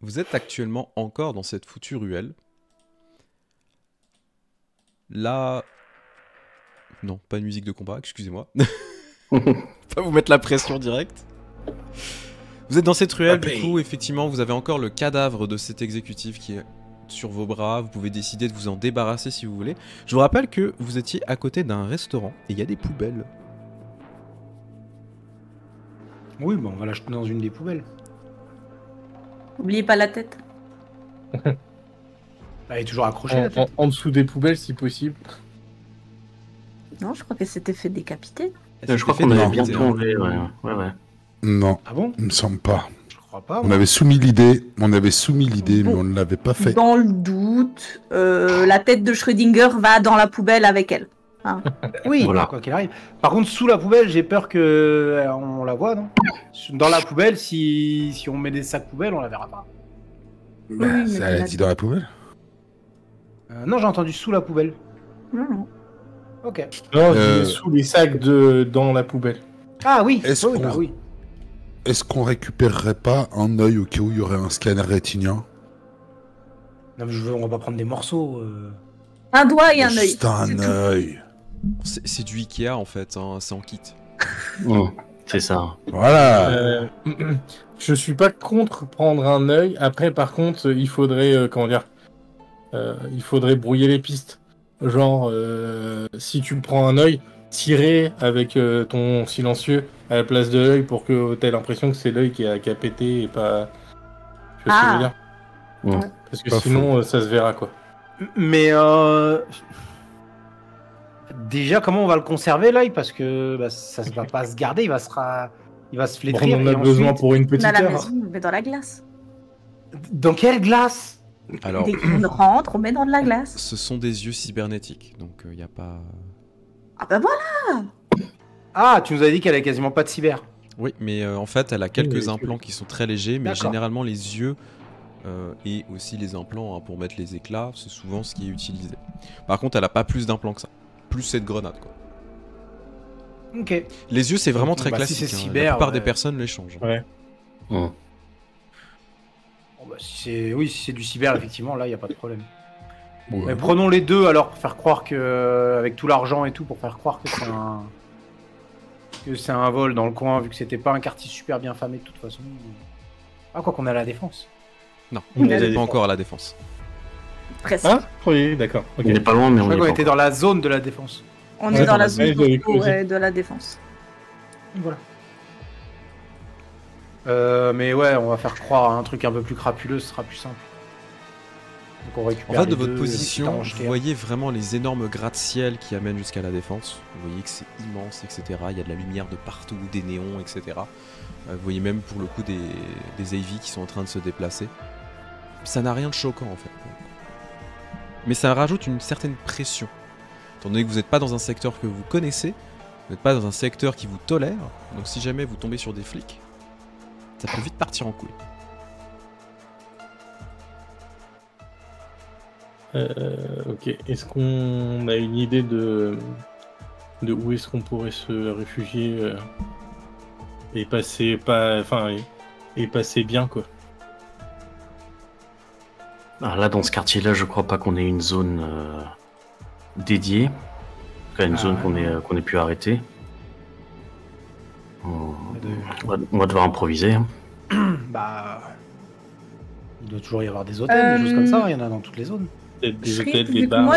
Vous êtes actuellement encore dans cette foutue ruelle. Là... Non, pas de musique de combat, excusez-moi. Pas vous mettre la pression directe. Vous êtes dans cette ruelle, du coup, effectivement, vous avez encore le cadavre de cet exécutif qui est sur vos bras. Vous pouvez décider de vous en débarrasser si vous voulez. Je vous rappelle que vous étiez à côté d'un restaurant et il y a des poubelles. Oui, bon, on va l'acheter dans une des poubelles. Oubliez pas la tête. Elle est toujours accrochée, la tête. En dessous des poubelles, si possible. Non, je crois qu'elle s'était fait décapiter. Je crois qu'on avait bien tombé, ouais. Non, Ah bon? il me semble pas. Je crois pas. On avait soumis l'idée, mais on ne l'avait pas fait. Dans le doute, la tête de Schrödinger va dans la poubelle avec elle. Hein. Oui, Voilà. quoi qu'il arrive. Par contre, sous la poubelle, j'ai peur que on la voit, non? Dans la poubelle, si on met des sacs poubelles, on la verra pas. Bah, Oui, mais ça a dit dans la poubelle. Non, j'ai entendu sous la poubelle. Non, non. Ok. Non, je mets sous les sacs dans la poubelle. Ah oui. Est-ce oui, qu'on- bah oui. Est-ce qu'on récupérerait pas un œil au cas où il y aurait un scanner rétinien? Non, mais on va pas prendre des morceaux. Un doigt et un œil. Juste un œil. C'est du Ikea en fait, hein, c'est en kit. C'est ça. Voilà. Je suis pas contre prendre un œil. Après, par contre, il faudrait, il faudrait brouiller les pistes. Genre, si tu prends un œil, tirer avec ton silencieux à la place de l'œil pour que tu aies l'impression que c'est l'œil qui a pété et pas. Tu vois ce que je veux dire? Ouais. Parce que Pas sinon, ça se verra quoi. Mais déjà, comment on va le conserver l'œil? Parce que ça va pas se garder, il va se Bon, flétrir. on en a et besoin ensuite- pour une On petite a la heure. maison, on le met dans la glace. Dans quelle glace? Alors, Dès qu'on rentre, on met dans de la glace. ce sont des yeux cybernétiques, donc il n'y a pas... Ah bah voilà. Ah, tu nous as dit qu'elle a quasiment pas de cyber. Oui, mais en fait, elle a quelques Oui, implants qui sont très légers, mais D'accord. généralement les yeux et aussi les implants pour mettre les éclats, c'est souvent ce qui est utilisé. Par contre, elle a pas plus d'implants que ça. Plus cette grenade, quoi. Ok. Les yeux, c'est vraiment très Bah, si classique. c'est hein. cyber, La plupart ouais. des personnes les changent. Ouais. Bon, bah, si c'est du cyber, effectivement, là, il n'y a pas de problème. Ouais. Mais prenons les deux alors pour faire croire que, avec tout l'argent et tout, pour faire croire que c'est un vol dans le coin, vu que c'était pas un quartier super bien famé de toute façon. Ah, quoi qu'on a la défense. Non, On on les a n'est pas défense. encore à la défense. Presque. Ah, oui, d'accord. Ok. On n'est pas loin, mais Je on crois est qu'on pas était encore. dans la zone de la défense. On Ouais, est dans dans la la zone zone, j'avais creusé. de la défense. Voilà. Mais ouais, on va faire croire à un truc un peu plus crapuleux, ce sera plus simple. Donc on En récupère fait, les de votre deux, position, quitte à en vous jeter un. voyez vraiment les énormes gratte-ciel qui amènent jusqu'à la défense. Vous voyez que c'est immense, etc. Il y a de la lumière de partout, des néons, etc. Vous voyez même pour le coup des AV qui sont en train de se déplacer. Ça n'a rien de choquant en fait. Mais ça rajoute une certaine pression. Étant donné que vous n'êtes pas dans un secteur que vous connaissez, vous n'êtes pas dans un secteur qui vous tolère, donc si jamais vous tombez sur des flics, ça peut vite partir en couille. Ok. Est-ce qu'on a une idée de où est-ce qu'on pourrait se réfugier et passer et passer bien quoi. Alors là, dans ce quartier-là, je crois pas qu'on ait une zone dédiée. En tout cas, une zone qu'on ait pu arrêter. On va devoir improviser. Hein. Bah. Il doit toujours y avoir des hôtels, des choses comme ça, il y en a dans toutes les zones. Peut-être des Shri, hôtels, vu des que bars. moi,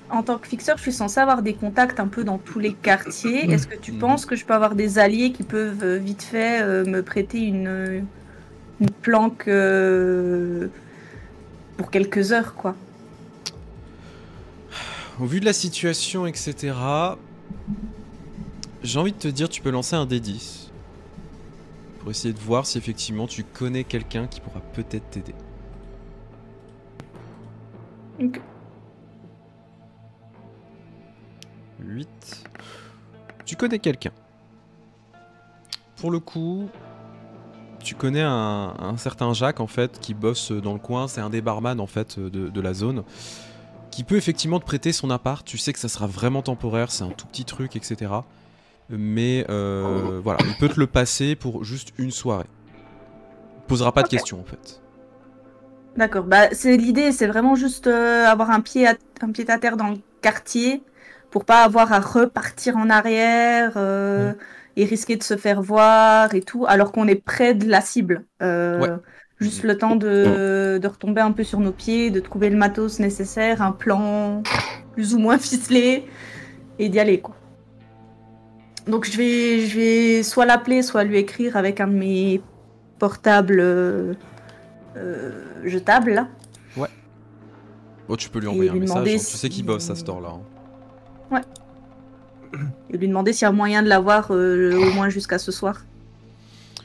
en tant que fixeur, je suis censée avoir des contacts un peu dans tous les quartiers. Est-ce que tu penses que je peux avoir des alliés qui peuvent vite fait me prêter une planque pour quelques heures, quoi. Au vu de la situation, etc., j'ai envie de te dire, tu peux lancer un D10 pour essayer de voir si effectivement tu connais quelqu'un qui pourra peut-être t'aider. Ok. 8. Tu connais quelqu'un. Pour le coup, tu connais un certain Jacques en fait qui bosse dans le coin, c'est un des barman en fait de la zone, qui peut effectivement te prêter son appart. Tu sais que ça sera vraiment temporaire, c'est un tout petit truc, etc. Mais voilà, il peut te le passer pour juste une soirée. Il posera pas de questions en fait. D'accord, bah c'est l'idée, c'est vraiment juste avoir un pied à terre dans le quartier pour pas avoir à repartir en arrière et risquer de se faire voir et tout, alors qu'on est près de la cible. Ouais. Juste le temps de retomber un peu sur nos pieds, de trouver le matos nécessaire, un plan plus ou moins ficelé et d'y aller, quoi. Donc je vais soit l'appeler, soit lui écrire avec un de mes portables jetables, là. Oh, tu peux lui envoyer un lui message, demander hein. Tu sais qu'il si- bosse à ce store-là. Hein. Et lui demander s'il y a moyen de l'avoir au moins jusqu'à ce soir.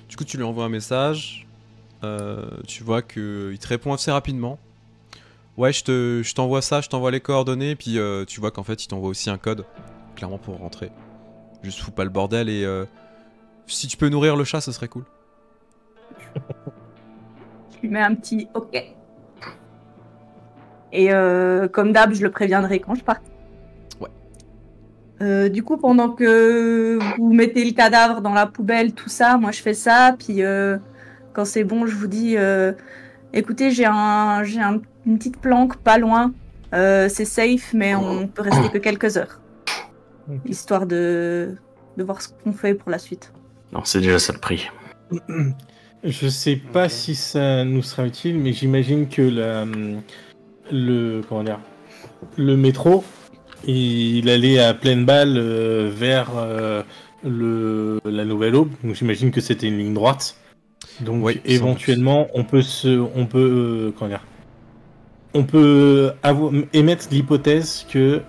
Du coup, tu lui envoies un message. Tu vois qu'il te répond assez rapidement. Ouais, je t'envoie ça, je t'envoie les coordonnées. Puis tu vois qu'en fait, il t'envoie aussi un code. Clairement pour rentrer. Juste fous pas le bordel et si tu peux nourrir le chat, ce serait cool. Je lui mets un petit OK. Et comme d'hab, je le préviendrai quand je parte. Ouais. Du coup, pendant que vous mettez le cadavre dans la poubelle, tout ça, moi je fais ça. Puis quand c'est bon, je vous dis écoutez, j'ai une petite planque pas loin. C'est safe, mais on peut rester que quelques heures. Ok. Histoire de voir ce qu'on fait pour la suite. Non, c'est déjà ça le prix. Je sais pas si ça nous sera utile, mais j'imagine que le métro, il allait à pleine balle vers la Nouvelle Aube. Donc j'imagine que c'était une ligne droite. Donc Oui, sans éventuellement, on peut émettre l'hypothèse que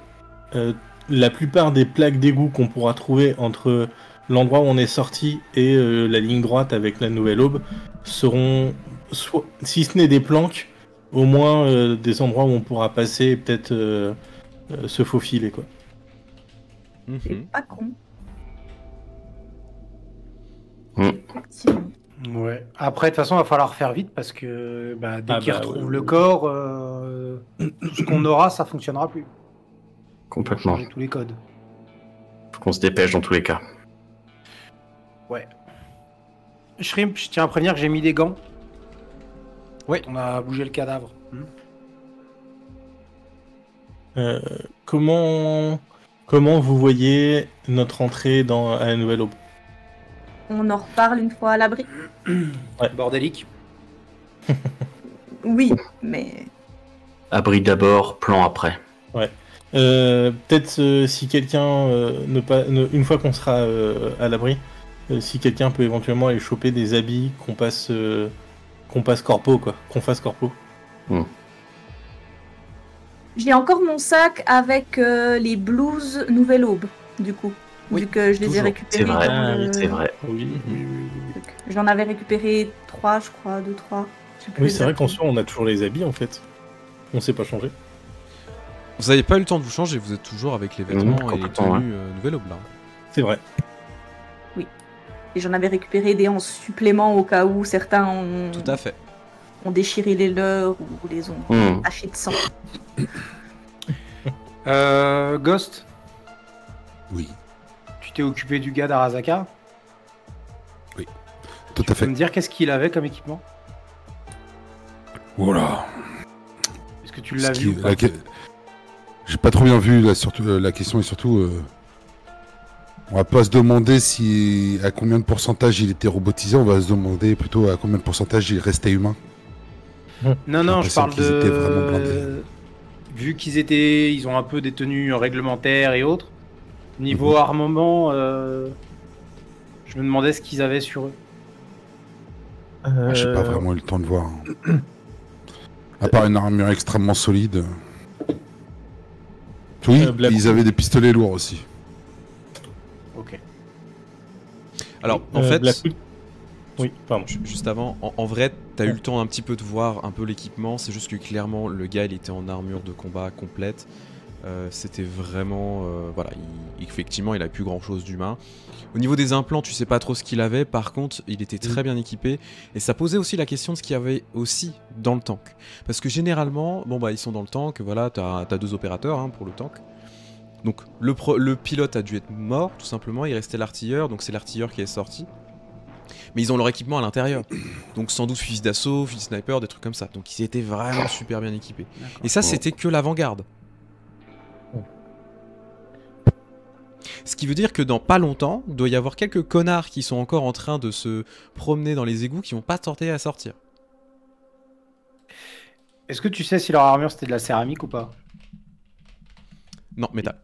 la plupart des plaques d'égout qu'on pourra trouver entre l'endroit où on est sorti et la ligne droite avec la Nouvelle Aube seront, si ce n'est des planques, au moins des endroits où on pourra passer et peut-être se faufiler, quoi. C'est Mhm. pas con. Mm. Effectivement. Ouais. Après, de toute façon, il va falloir faire vite parce que dès qu'ils retrouvent le corps, tout ce qu'on aura, ça fonctionnera plus. Complètement. Changer tous les codes. Faut qu'on se dépêche dans tous les cas. Ouais. Shrimp, je tiens à prévenir que j'ai mis des gants. Ouais. On a bougé le cadavre. Comment vous voyez notre entrée à la Nouvelle Aube? On en reparle une fois à l'abri. Bordélique. Oui, mais Abri d'abord, plan après. Peut-être si quelqu'un, une fois qu'on sera à l'abri, si quelqu'un peut éventuellement aller choper des habits qu'on passe corpo, quoi. Qu'on fasse corpo. j'ai encore mon sac avec les blues Nouvelle Aube, du coup. Oui, vu que je les ai toujours. récupérés. C'est vrai, dans le c'est vrai. Oui, truc. J'en avais récupéré 3, je crois, 2, 3. Je sais plus oui, c'est vrai exactement. qu'en soi, on a toujours les habits, en fait. On s'est pas changé. Vous n'avez pas eu le temps de vous changer, vous êtes toujours avec les vêtements et les complètement, tenues Nouvelle Aube là. C'est vrai. Et j'en avais récupéré des en supplément au cas où certains Tout à fait. ont déchiré les leurs ou les ont Mm. tachés de sang. Ghost, Oui, tu t'es occupé du gars d'Arasaka. tout à Tu peux fait. me dire qu'est-ce qu'il avait comme équipement? Voilà. Est-ce que tu l'as vu ou pas? J'ai pas trop bien vu la question et surtout, on va pas se demander à combien de pourcentage il était robotisé, on va se demander plutôt à combien de pourcentage il restait humain. Non, non, je l'impression parle qu'ils étaient vraiment blindés. Vu ils ont un peu des tenues réglementaires et autres. Niveau armement, je me demandais ce qu'ils avaient sur eux. J'ai pas vraiment eu le temps de voir. À part une armure extrêmement solide. Oui, ils avaient des pistolets lourds aussi. Ok. Alors, en fait, oui, pardon. juste avant, en vrai, t'as eu le temps un petit peu de voir un peu l'équipement. C'est juste que clairement, le gars, il était en armure de combat complète. C'était vraiment... voilà, effectivement, il a plus grand-chose d'humain. Au niveau des implants, tu sais pas trop ce qu'il avait. Par contre, il était très bien équipé. Et ça posait aussi la question de ce qu'il y avait aussi dans le tank. Parce que généralement, bon bah ils sont dans le tank, voilà, t'as 2 opérateurs hein, pour le tank. Donc le pilote a dû être mort, tout simplement. Il restait l'artilleur, donc c'est l'artilleur qui est sorti. Mais ils ont leur équipement à l'intérieur. Donc sans doute fusil d'assaut, fusil sniper, des trucs comme ça. Donc ils étaient vraiment super bien équipés. Et ça, c'était que l'avant-garde. Ce qui veut dire que dans pas longtemps, il doit y avoir quelques connards qui sont encore en train de se promener dans les égouts qui vont pas tenter à sortir. Est-ce que tu sais si leur armure c'était de la céramique ou pas? Non, métal.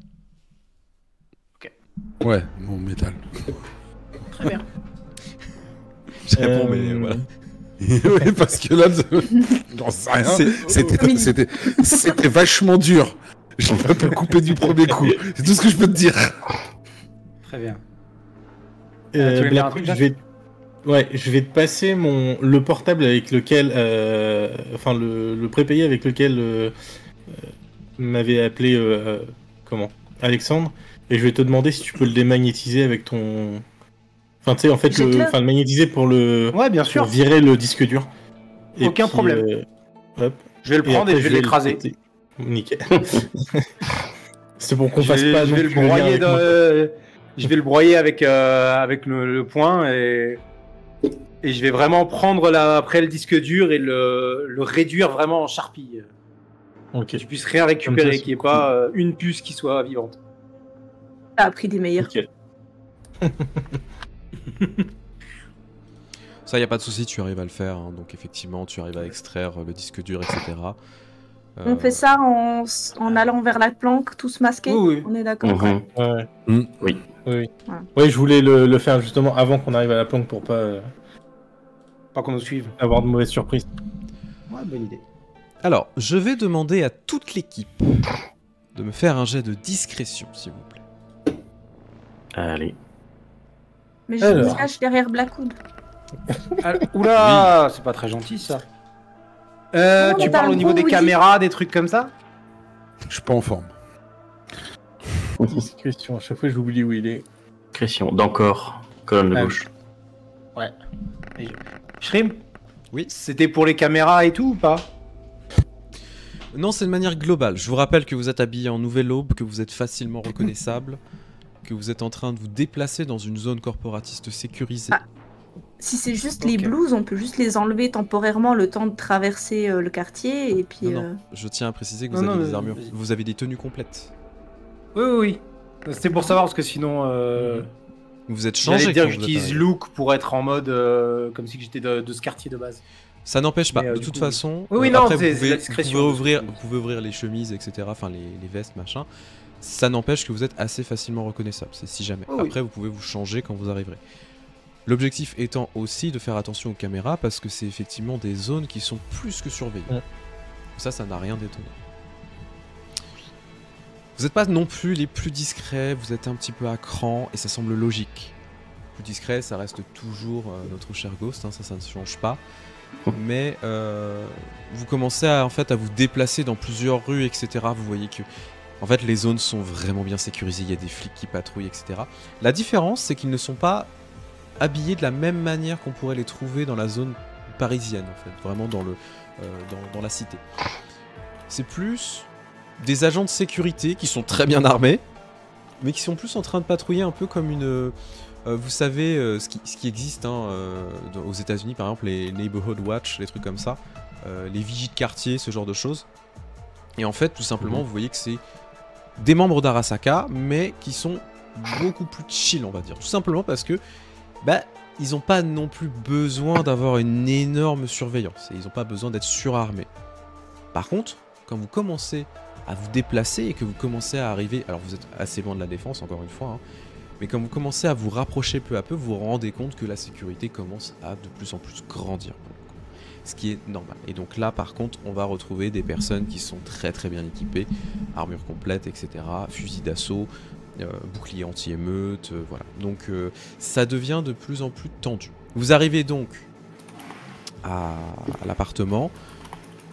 Ouais, bon, métal. Très bien. Je réponds, mais voilà. Ouais, parce que là, j'en sais rien. C'était vachement dur. J'ai pas pu le couper du premier coup. C'est tout ce que je peux te dire. Très bien. Tu veux dire un truc, je vais te passer le portable avec lequel, enfin le prépayé avec lequel m'avait appelé Alexandre, et je vais te demander si tu peux le démagnétiser avec ton, enfin tu sais en fait le magnétiser pour le, ouais bien sûr, pour virer le disque dur. Et aucun puis, problème. Hop. Je vais le prendre et je vais l'écraser. Nickel. C'est pour qu'on fasse pas. Je vais le broyer. Je vais le broyer avec le poing et je vais vraiment prendre après le disque dur et le réduire vraiment en charpie. Ok. Que je puisse rien récupérer, qu'il n'y ait pas une puce qui soit vivante. T'as appris des meilleurs. Okay. Ça, y a pas de souci, tu arrives à le faire. Hein. Donc effectivement, tu arrives à extraire le disque dur, etc. On fait ça en allant vers la planque, tous masqués. Oui. On est d'accord. Ouais. Oui. Oui, je voulais le faire justement avant qu'on arrive à la planque pour pas qu'on nous suive. Avoir de mauvaises surprises. Ouais, bonne idée. Alors, je vais demander à toute l'équipe de me faire un jet de discrétion, s'il vous plaît. Allez. Mais je me cache derrière Blackwood. Oula, c'est pas très gentil ça. Tu parles au niveau des caméras, des trucs comme ça? Je suis pas en forme. Discrétion, à chaque fois j'oublie où il est. Discrétion, d'encore, colonne de gauche. Ouais. Shrim? Oui. C'était pour les caméras et tout ou pas? Non, c'est de manière globale. Je vous rappelle que vous êtes habillé en nouvelle aube, que vous êtes facilement reconnaissable, que vous êtes en train de vous déplacer dans une zone corporatiste sécurisée. Ah. Si c'est juste les blouses, on peut juste les enlever temporairement le temps de traverser le quartier et puis... Non, je tiens à préciser que vous avez des armures, vous avez des tenues complètes. Oui. C'était pour savoir parce que sinon... Vous êtes changé. J'allais dire que j'utilise look pour être en mode comme si j'étais de ce quartier de base. Ça n'empêche pas, de toute façon. Oui, après, c'est vous la discrétion. vous pouvez ouvrir les chemises, etc. Enfin, les vestes, machin. Ça n'empêche que vous êtes assez facilement reconnaissable, c'est si jamais. Après, vous pouvez vous changer quand vous arriverez. L'objectif étant aussi de faire attention aux caméras parce que c'est effectivement des zones qui sont plus que surveillées. Ça n'a rien d'étonnant. Vous n'êtes pas non plus les plus discrets, vous êtes un petit peu à cran et ça semble logique. Plus discret, ça reste toujours notre cher Ghost, hein, ça ne change pas. Mais vous commencez à vous déplacer dans plusieurs rues, etc. Vous voyez que en fait les zones sont vraiment bien sécurisées, il y a des flics qui patrouillent, etc. La différence, c'est qu'ils ne sont pas habillés de la même manière qu'on pourrait les trouver dans la zone parisienne, en fait, vraiment dans la cité. C'est plus des agents de sécurité qui sont très bien armés, mais qui sont plus en train de patrouiller un peu comme une... vous savez, ce qui existe aux États-Unis, par exemple, les Neighborhood Watch, les trucs comme ça, les vigies de quartier, ce genre de choses. Et en fait, tout simplement, vous voyez que c'est des membres d'Arasaka, mais qui sont beaucoup plus chill, on va dire. Tout simplement parce que ils n'ont pas non plus besoin d'avoir une énorme surveillance. Et ils n'ont pas besoin d'être surarmés. Par contre, quand vous commencez à vous déplacer et que vous commencez à arriver... Alors vous êtes assez loin de la défense, encore une fois, mais quand vous commencez à vous rapprocher peu à peu, vous vous rendez compte que la sécurité commence à de plus en plus grandir. ce qui est normal. Et donc là, par contre, on va retrouver des personnes qui sont très très bien équipées, armure complète, etc., fusil d'assaut, bouclier anti-émeute, voilà. Donc ça devient de plus en plus tendu. Vous arrivez donc à l'appartement.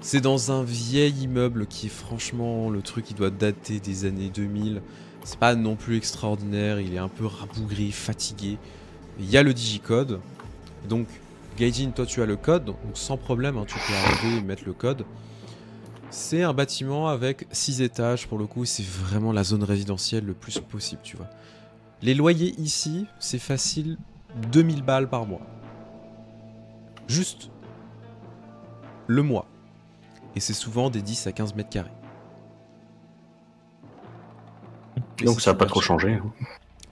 C'est dans un vieil immeuble qui est franchement, le truc, il doit dater des années 2000. C'est pas non plus extraordinaire, il est un peu rabougri, fatigué. Il y a le digicode. Donc, Gaijin, toi tu as le code, donc sans problème, hein, tu peux arriver et mettre le code. C'est un bâtiment avec 6 étages pour le coup, c'est vraiment la zone résidentielle le plus possible, tu vois. Les loyers ici, c'est facile, 2000 balles par mois. Juste le mois. Et c'est souvent des 10 à 15 mètres carrés. Donc ça n'a pas trop changé. Hein.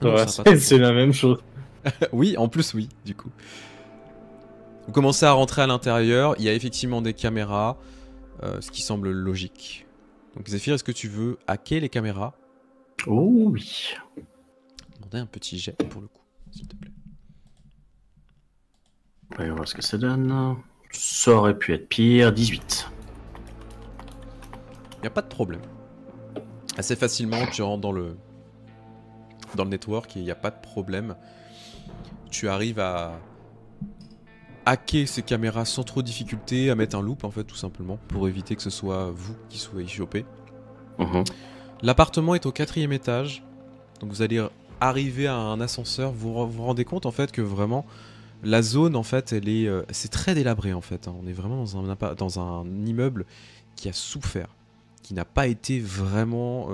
Non, Ouais, ça a pas trop c'est la même chose. Oui, en plus oui, du coup. Vous commencez à rentrer à l'intérieur, il y a effectivement des caméras, ce qui semble logique. Donc Zephyr, est-ce que tu veux hacker les caméras? Oh oui. Demander un petit jet pour le coup, s'il te plaît. On va voir ce que ça donne. Ça aurait pu être pire, 18. Il n'y a pas de problème. Assez facilement, tu rentres dans le network et il n'y a pas de problème. Tu arrives à hacker ces caméras sans trop de difficulté, à mettre un loop en fait tout simplement, pour éviter que ce soit vous qui soyez chopé. L'appartement est au 4e étage, donc vous allez arriver à un ascenseur, vous vous rendez compte en fait que vraiment la zone en fait elle est, c'est très délabré en fait, hein. On est vraiment dans un immeuble qui a souffert, qui n'a pas été vraiment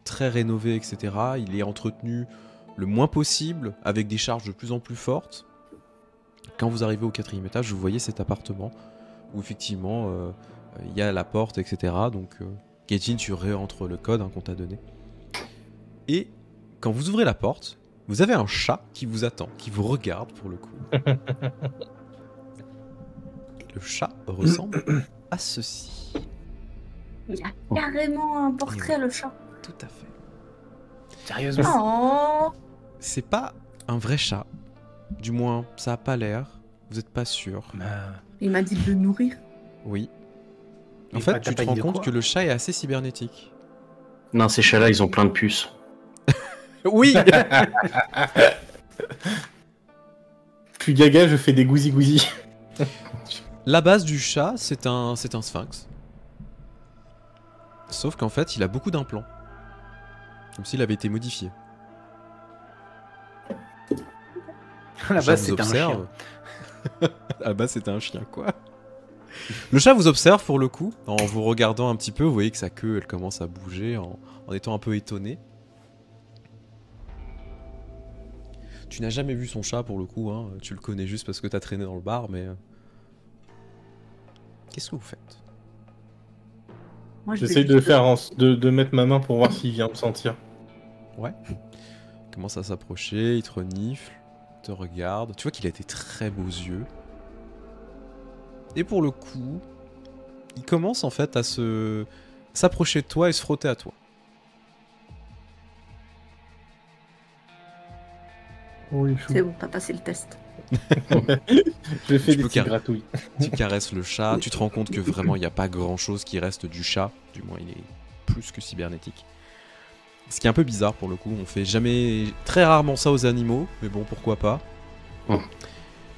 très rénové, etc. Il est entretenu le moins possible, avec des charges de plus en plus fortes. Quand vous arrivez au 4e étage, vous voyez cet appartement où effectivement il y a la porte, etc. Donc Gaijin, tu réentres le code qu'on t'a donné. Et quand vous ouvrez la porte, vous avez un chat qui vous attend, qui vous regarde pour le coup. Et le chat ressemble à ceci. Il a carrément un portrait, le chat. Tout à fait. Sérieusement? Oh, C'est pas un vrai chat. Du moins, ça a pas l'air. Vous êtes pas sûr. il m'a dit de le nourrir. Oui. En Mais fait, t'as tu te pas dit rends de compte quoi que le chat est assez cybernétique. Non, ces chats-là, ils ont plein de puces. Oui. Je suis gaga, je fais des gousi-gousi. La base du chat, c'est un sphinx. Sauf qu'en fait, il a beaucoup d'implants. Comme s'il avait été modifié. À la Le chat base, vous c'était un observe. chien. À la base, c'était un chien, quoi. Le chat vous observe pour le coup. En vous regardant un petit peu, vous voyez que sa queue, elle commence à bouger en étant un peu étonné. Tu n'as jamais vu son chat pour le coup, hein. Tu le connais juste parce que t'as traîné dans le bar, mais... Qu'est-ce que vous faites? Moi, je vais J'essaye de juste- faire de mettre ma main pour voir s'il vient me sentir. Ouais. Il commence à s'approcher, il te renifle, te regarde. Tu vois qu'il a des très beaux yeux. Et pour le coup, il commence en fait à s'approcher de toi et se frotter à toi. Oui, C'est bon, t'as passé le test. Je fais Tu des peux petits car- gratouilles. Tu caresses le chat, tu te rends compte que vraiment il n'y a pas grand chose qui reste du chat. Du moins, il est plus que cybernétique. Ce qui est un peu bizarre pour le coup, on fait jamais, très rarement ça aux animaux, mais bon, pourquoi pas. Oh. Vous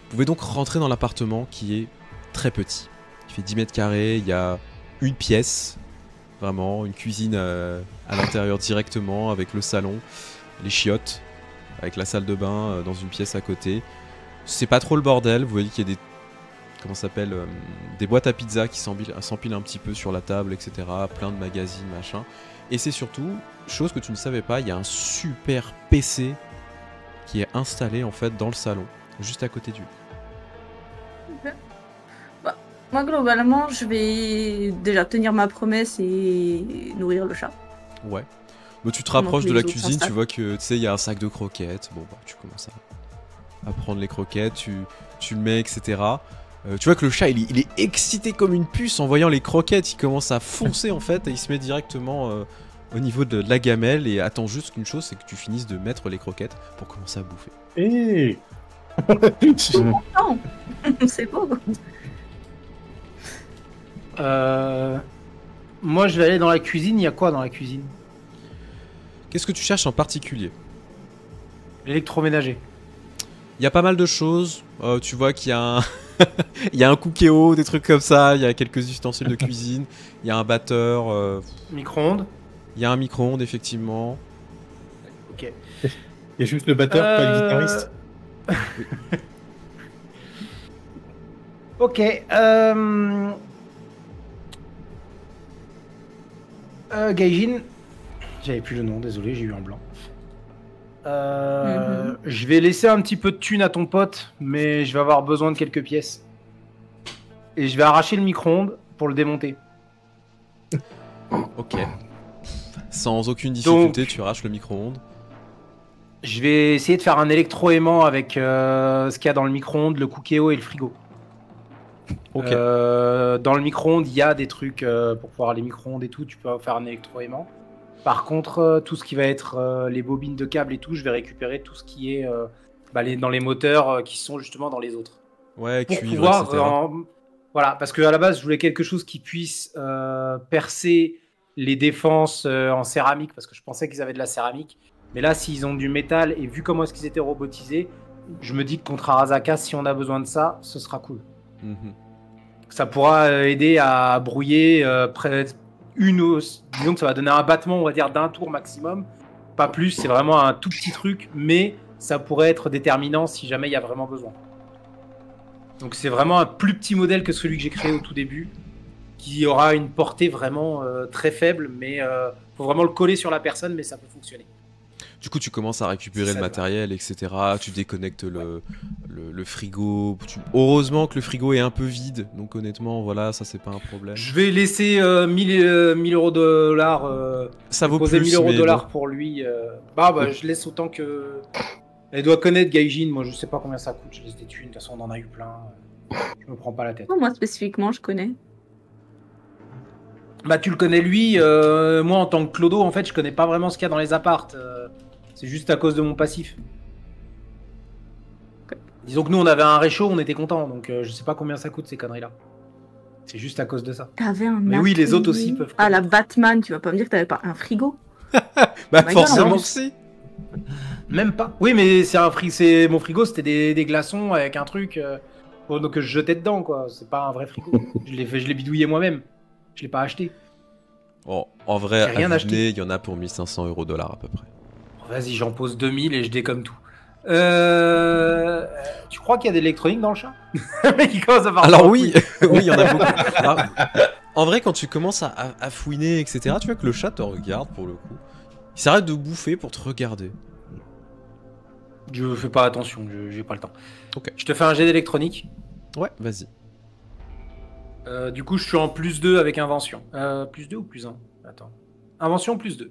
pouvez donc rentrer dans l'appartement qui est très petit. Il fait 10 mètres carrés, il y a une pièce, vraiment, une cuisine à l'intérieur directement, avec le salon, les chiottes, avec la salle de bain dans une pièce à côté. C'est pas trop le bordel, vous voyez qu'il y a des... Comment ça s'appelle, des boîtes à pizza qui s'empilent un petit peu sur la table, etc. Plein de magazines, machin. Et c'est surtout, chose que tu ne savais pas, il y a un super PC qui est installé en fait dans le salon, juste à côté du lit. Moi, globalement, je vais déjà tenir ma promesse et nourrir le chat. Ouais. Mais tu te Pendant rapproches que de les la autres cuisine, tu s'installent. vois que tu sais, il y a un sac de croquettes. Bon, bah, tu commences à prendre les croquettes, tu le mets, etc. Tu vois que le chat, il est excité comme une puce en voyant les croquettes. Il commence à foncer en fait et il se met directement au niveau de la gamelle et attend juste qu'une chose, c'est que tu finisses de mettre les croquettes pour commencer à bouffer. Hey Non, c'est beau. Moi, je vais aller dans la cuisine. Il y a quoi dans la cuisine? Qu'est-ce que tu cherches en particulier? L'électroménager. Il y a pas mal de choses. Tu vois qu'il y a un... il y a un Cookéo, des trucs comme ça. Il y a quelques ustensiles de cuisine. Il y a un batteur. Micro-ondes. Il y a un micro-ondes, effectivement. Ok. Il y a juste le batteur, pas le guitariste. Ok. Gaijin. J'avais plus le nom, désolé, j'ai eu un blanc. Je vais laisser un petit peu de thune à ton pote, mais je vais avoir besoin de quelques pièces. Et je vais arracher le micro-ondes pour le démonter. Ok. Sans aucune difficulté, Donc, tu arraches le micro-ondes. je vais essayer de faire un électroaimant avec ce qu'il y a dans le micro-ondes, le Cookéo et le frigo. Ok. Dans le micro-ondes, il y a des trucs pour pouvoir les micro-ondes et tout, tu peux faire un électroaimant. Par contre, tout ce qui va être les bobines de câbles et tout, je vais récupérer tout ce qui est dans les moteurs qui sont justement dans les autres. Ouais, Pour cuivre, pouvoir, etc. voilà, parce qu'à la base, je voulais quelque chose qui puisse percer les défenses en céramique, parce que je pensais qu'ils avaient de la céramique. Mais là, s'ils ont du métal, et vu comment est-ce qu'ils étaient robotisés, je me dis que contre Arasaka, si on a besoin de ça, ce sera cool. Mhm. Ça pourra aider à brouiller disons que ça va donner un battement, on va dire, d'un tour maximum. Pas plus, c'est vraiment un tout petit truc, mais ça pourrait être déterminant si jamais il y a vraiment besoin. Donc c'est vraiment un plus petit modèle que celui que j'ai créé au tout début, qui aura une portée vraiment très faible, mais faut vraiment le coller sur la personne, mais ça peut fonctionner. Du coup, tu commences à récupérer le matériel, etc. Tu déconnectes le frigo. Heureusement que le frigo est un peu vide. Donc honnêtement, voilà, ça c'est pas un problème. Je vais laisser 1000 euros $. Ça vaut poser plus, 1000 euros mais $ bon. pour lui. Je laisse autant que. Elle doit connaître Gaijin. Moi, je sais pas combien ça coûte. Je laisse des thunes. De toute façon, on en a eu plein. Je me prends pas la tête. Moi spécifiquement, je connais. Bah, tu le connais lui. Moi, en tant que clodo, en fait, je connais pas vraiment ce qu'il y a dans les appartes. C'est juste à cause de mon passif. Disons que nous, on avait un réchaud, on était contents. Donc, je sais pas combien ça coûte ces conneries-là. C'est juste à cause de ça. T'avais un Mais oui, les autres atelier. aussi peuvent. Ah, la Batman, tu vas pas me dire que t'avais pas un frigo? Bah My forcément God. que si. Même pas. Oui, mais c'est mon frigo, c'était des glaçons avec un truc donc que je jetais dedans, quoi. C'est pas un vrai frigo. je l'ai bidouillé moi-même. Je l'ai pas acheté. Bon, en vrai, J'ai à rien vue de acheté. nez, il y en a pour 1500 € à peu près. Vas-y, j'en pose 2000 et je décomme tout. Tu crois qu'il y a de l'électronique dans le chat? Mais qui commence à parler. Alors oui, oui, il y en a beaucoup. Alors, en vrai, quand tu commences à fouiner, etc., tu vois que le chat te regarde pour le coup. Il s'arrête de bouffer pour te regarder. Je fais pas attention, j'ai pas le temps. Ok. Je te fais un jet d'électronique. Ouais, vas-y. Du coup, je suis en +2 avec invention. +2 ou +1? Attends. Invention +2.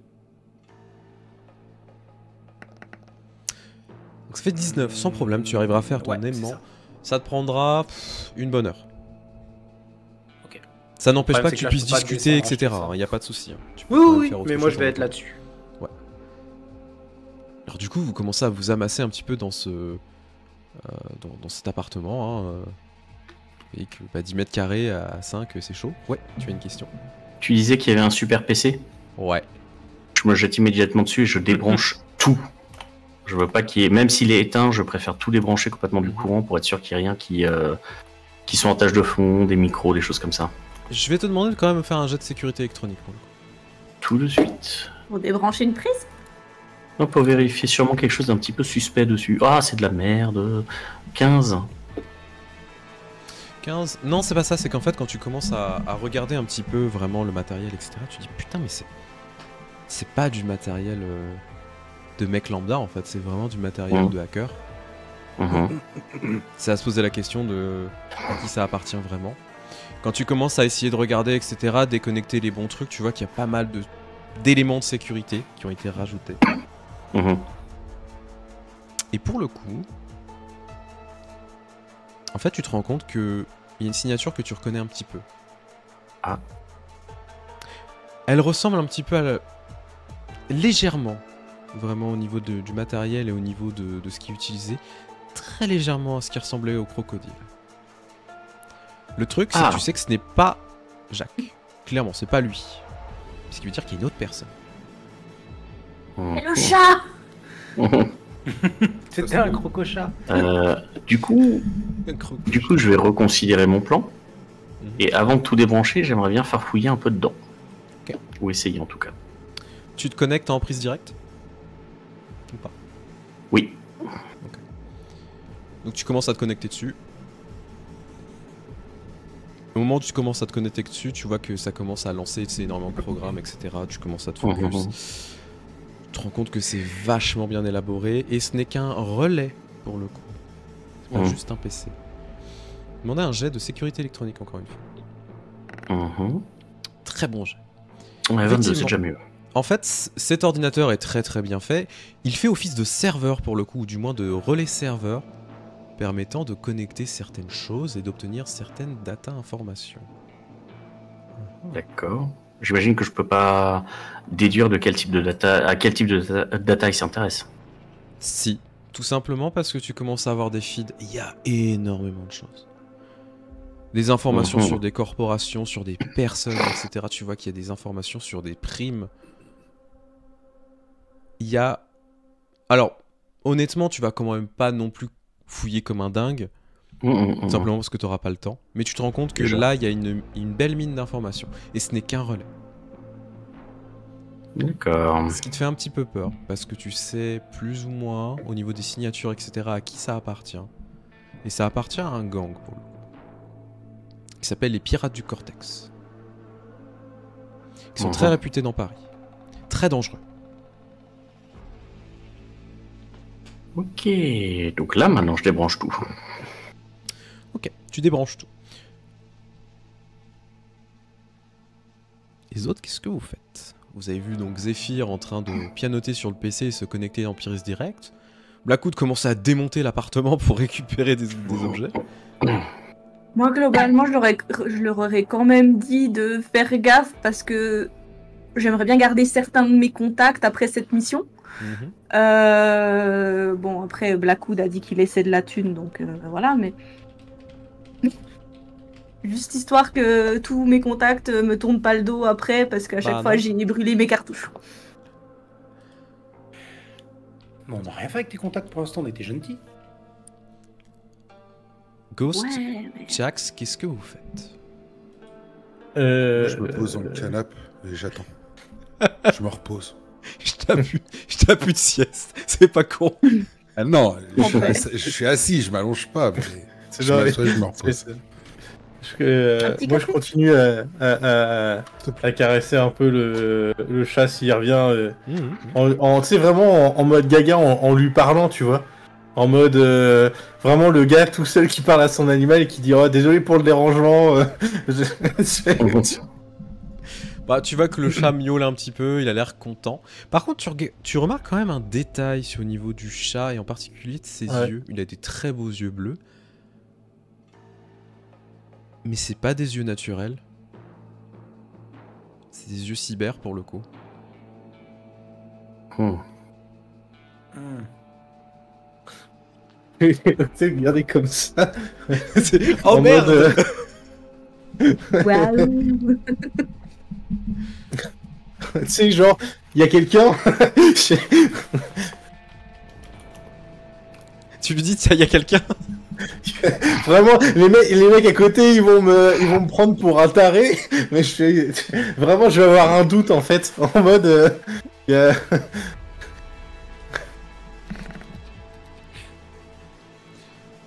Donc ça fait 19, sans problème, tu arriveras à faire ton Ouais, c'est aimant. ça. Ça te prendra une bonne heure. Ok. Ça n'empêche Le pas problème, que c'est tu que là, puisses je peux pas discuter, descendre, etc. je fais ça. Il n'y a pas de souci. Hein. Tu peux Oui, quand même oui, faire autre mais moi chose je vais en être même temps. là-dessus. Alors du coup, vous commencez à vous amasser un petit peu dans dans cet appartement. Hein, et que 10 mètres carrés à 5, c'est chaud. Ouais, tu as une question? Tu disais qu'il y avait un super PC. Ouais. Je me jette immédiatement dessus et je débranche tout. Je veux pas qu'il y ait, même s'il est éteint, je préfère tout débrancher complètement du courant pour être sûr qu'il n'y ait rien qui soit en tâche de fond, des micros, des choses comme ça. Je vais te demander de quand même faire un jet de sécurité électronique. Pour le coup. Tout de suite. Pour débrancher une prise? Non, pour vérifier sûrement quelque chose d'un petit peu suspect dessus. Ah, c'est de la merde. 15. 15. Non, c'est pas ça, c'est qu'en fait, quand tu commences à regarder un petit peu vraiment le matériel, etc., tu dis putain, mais c'est pas du matériel de mec lambda en fait, c'est vraiment du matériel de hacker. Mhm. C'est à se poser la question de à qui ça appartient vraiment. Quand tu commences à essayer de regarder, etc., déconnecter les bons trucs, tu vois qu'il y a pas mal d'éléments de sécurité qui ont été rajoutés. Mhm. Et pour le coup, en fait, tu te rends compte que il y a une signature que tu reconnais un petit peu. Ah. Elle ressemble un petit peu à légèrement, vraiment au niveau du matériel et au niveau de ce qui est utilisé, très légèrement à ce qui ressemblait au crocodile. Le truc, c'est que tu sais que ce n'est pas Jacques. Clairement, c'est pas lui. Ce qui veut dire qu'il y a une autre personne. Et le chat. C'était un crocochat. Du coup, je vais reconsidérer mon plan. Et avant de tout débrancher, j'aimerais bien farfouiller un peu dedans. Ok. Ou essayer en tout cas. Tu te connectes en prise directe? Ou pas? Oui. Donc tu commences à te connecter dessus. Au moment où tu commences à te connecter dessus, tu vois que ça commence à lancer énormément de programmes, etc. Tu commences à te focus. Tu te rends compte que c'est vachement bien élaboré et ce n'est qu'un relais pour le coup. C'est pas juste un PC. Demandez un jet de sécurité électronique encore une fois. Très bon jet. Ouais, 22, c'est déjà mieux. En fait, cet ordinateur est très très bien fait. Il fait office de serveur pour le coup, ou du moins de relais serveur, permettant de connecter certaines choses et d'obtenir certaines data informations. D'accord. J'imagine que je peux pas déduire de quel type de data, à quel type de data il s'intéresse. Si, tout simplement parce que tu commences à avoir des feeds. Il y a énormément de choses. Des informations sur des corporations, sur des personnes, etc. Tu vois qu'il y a des informations sur des primes. Il y a... Alors, honnêtement, tu vas quand même pas non plus fouiller comme un dingue. Simplement parce que tu n'auras pas le temps. Mais tu te rends compte que là, il y a une belle mine d'informations. Et ce n'est qu'un relais. D'accord. Ce qui te fait un petit peu peur. Parce que tu sais plus ou moins, au niveau des signatures, etc., à qui ça appartient. Et ça appartient à un gang, pour le coup. Qui s'appelle les Pirates du Cortex. Ils sont très réputés dans Paris. Très dangereux. Ok, donc là maintenant je débranche tout. Ok, tu débranches tout. Les autres, qu'est-ce que vous faites? Vous avez vu donc Zephyr en train de pianoter sur le PC et se connecter en Pyrrhus Direct. Blackwood commence à démonter l'appartement pour récupérer des objets. Moi, globalement, je leur aurais quand même dit de faire gaffe parce que j'aimerais bien garder certains de mes contacts après cette mission. Bon, après, Blackwood a dit qu'il essaie de la thune, donc voilà, mais... Juste histoire que tous mes contacts me tournent pas le dos après, parce qu'à chaque fois, j'ai brûlé mes cartouches. Bon, on n'a rien fait avec tes contacts pour l'instant, on était gentils. Ghost, Ouais, mais... Jax, qu'est-ce que vous faites? Je me pose dans le canapé et j'attends. Je me repose. Je t'appuie de sieste, c'est pas con. Ah non, je suis assis, je m'allonge pas. Mais je me repose. Moi, je continue à caresser un peu le chat s'il revient. Tu sais, vraiment en mode gaga, en lui parlant, tu vois. En mode vraiment le gars tout seul qui parle à son animal et qui dit oh, désolé pour le dérangement. Bah, tu vois que le chat miaule un petit peu, il a l'air content. Par contre, tu remarques quand même un détail au niveau du chat et en particulier de ses yeux. Il a des très beaux yeux bleus. Mais c'est pas des yeux naturels. C'est des yeux cyber pour le coup. Tu sais, regardez comme ça. Oh merde Waouh. Tu sais, genre, il y a quelqu'un. Tu lui dis, tiens, il y a quelqu'un. Vraiment, les mecs à côté, ils vont me prendre pour un taré. Mais vraiment, je vais avoir un doute en fait. En mode. Ouais,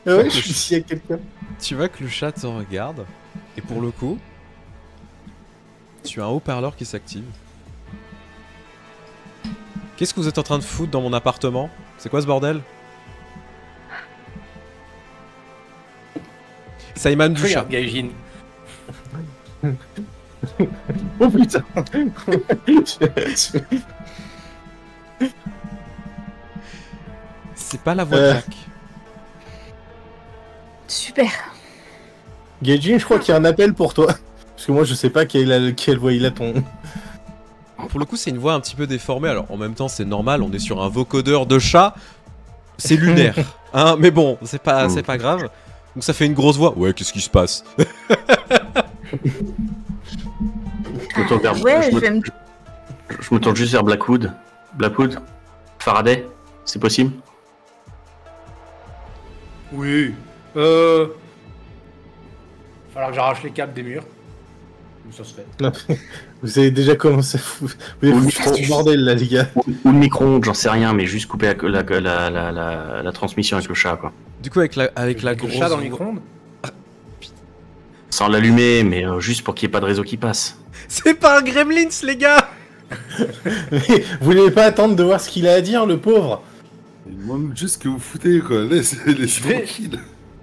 je suis ici à quelqu'un. Tu vois que le chat te regarde. Et pour le coup, tu as un haut-parleur qui s'active. Qu'est-ce que vous êtes en train de foutre dans mon appartement? C'est quoi ce bordel? Ça émane du chat. Regarde, Gaijin. Oh putain. C'est pas la voix de Jack. Super. Gaijin, je crois qu'il y a un appel pour toi. Parce que moi, je sais pas quelle voix il a ton... Pour le coup, c'est une voix un petit peu déformée. Alors, en même temps, c'est normal. On est sur un vocodeur de chat. C'est lunaire. Hein, mais bon, c'est pas grave. Donc, ça fait une grosse voix. Ouais, qu'est-ce qui se passe? Je me tourne vers- Ouais, je je me- vais me... Je me tourne juste vers Blackwood. Blackwood, Faraday, c'est possible? Oui. Falloir que j'arrache les câbles des murs. Ça se fait. Vous avez déjà commencé à foutre. Vous avez foutu du bordel là, les gars. Ou le micro-ondes, j'en sais rien, mais juste couper la transmission avec le chat, quoi. Du coup, avec la Le grosse chat dans le voix- micro-ondes. Sans l'allumer, mais juste pour qu'il n'y ait pas de réseau qui passe. C'est pas un gremlins, les gars. Mais vous voulez pas attendre de voir ce qu'il a à dire, le pauvre? Moi-même, juste ce que vous foutez, quoi. Laisse tranquille.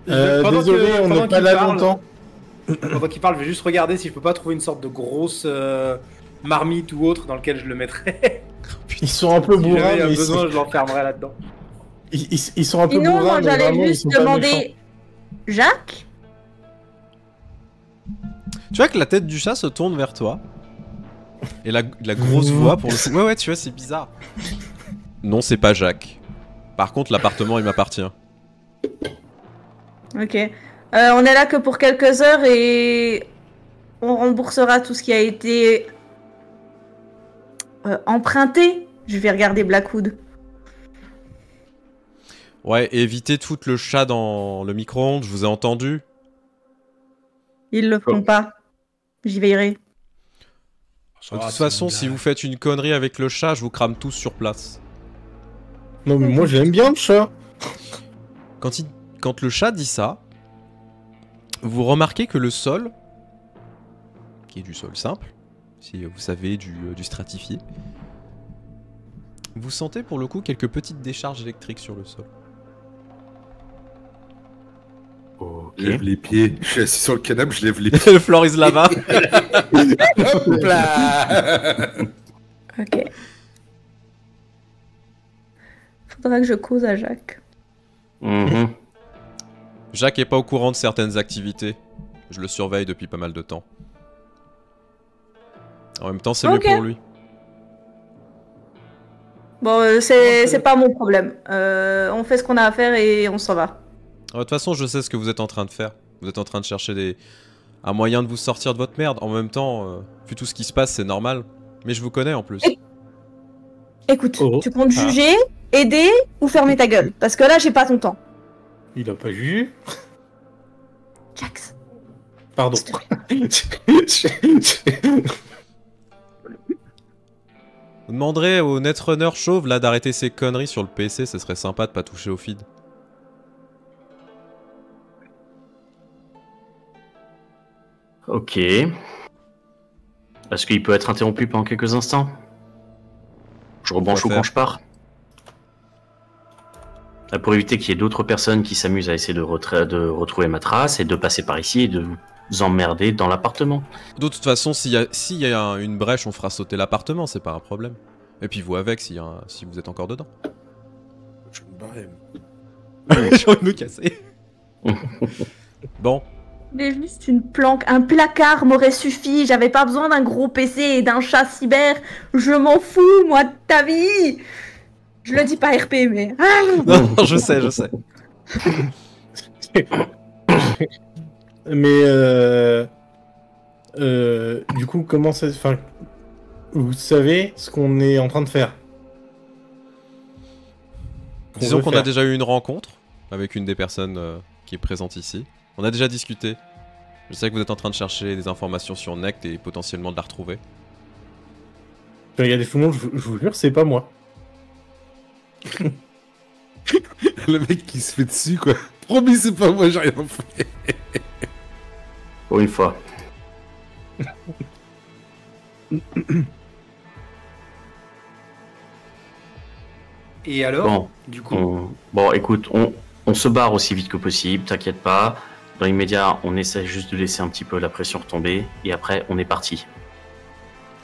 Désolé, on n'est pas là longtemps. Pendant qu'il parle, je vais juste regarder si je peux pas trouver une sorte de grosse marmite ou autre dans lequel je le mettrais. Ils sont un peu Si bourrins, jamais il y a mais besoin, je l'enfermerai là-dedans. ils sont un peu Sinon, bourrins, moi, mais j'allais vraiment, ils juste sont pas méchants. demander... Jacques? Tu vois que la tête du chat se tourne vers toi. Et la grosse voix pour le coup. Ouais, tu vois, c'est bizarre. Non, c'est pas Jacques. Par contre, l'appartement, il m'appartient. Ok. On est là que pour quelques heures et on remboursera tout ce qui a été emprunté. Je vais regarder Blackwood. Ouais, et évitez tout le chat dans le micro-ondes, je vous ai entendu. Ils le feront pas. J'y veillerai. De toute façon, si vous faites une connerie avec le chat, je vous crame tous sur place. Non, mais moi j'aime bien le chat. Quand le chat dit ça, vous remarquez que le sol, qui est du sol simple, si vous savez du stratifié, vous sentez pour le coup quelques petites décharges électriques sur le sol. Ok. Je lève les pieds. Je suis assis sur le canapé, je lève les pieds. Le floor is lava. Hop là. Ok. Faudra que je cause à Jacques. Mhm. Jacques est pas au courant de certaines activités. Je le surveille depuis pas mal de temps. En même temps, c'est Ok. mieux pour lui. Bon, c'est pas mon problème. On fait ce qu'on a à faire et on s'en va. De toute façon, je sais ce que vous êtes en train de faire. Vous êtes en train de chercher un moyen de vous sortir de votre merde. En même temps, vu tout ce qui se passe, c'est normal. Mais je vous connais en plus. Écoute, Oh. tu comptes juger, aider ou fermer ta gueule? Parce que là, j'ai pas ton temps. Il a pas jugé. Jax. Pardon. Vous demanderez au Netrunner chauve là d'arrêter ses conneries sur le PC, ce serait sympa de pas toucher au feed. Ok. Est-ce qu'il peut être interrompu pendant quelques instants? Je rebranche On ou va quand faire. je pars? Pour éviter qu'il y ait d'autres personnes qui s'amusent à essayer de retrouver ma trace et de passer par ici et de vous emmerder dans l'appartement. De toute façon, s'il y a une brèche, on fera sauter l'appartement, c'est pas un problème. Et puis vous avec si vous êtes encore dedans. Je vais me barrer. J'ai envie de me casser. Bon, Mais juste une planque, un placard m'aurait suffi. J'avais pas besoin d'un gros PC et d'un chat cyber. Je m'en fous, moi, de ta vie. Je le dis pas RP, mais... Ah non, je sais. Mais du coup, comment ça... Enfin, vous savez ce qu'on est en train de faire? Disons veut qu'on a faire. déjà eu une rencontre avec une des personnes qui est présente ici. On a déjà discuté. Je sais que vous êtes en train de chercher des informations sur Nect et potentiellement de la retrouver. Je vais regarder tout le monde, je vous jure, c'est pas moi. Le mec qui se fait dessus, quoi. Promis, c'est pas moi, j'ai rien fait. Pour une fois. Et alors, Bon, du coup, bon, écoute, on se barre aussi vite que possible, t'inquiète pas. Dans l'immédiat, on essaie juste de laisser un petit peu la pression retomber, et après, on est parti.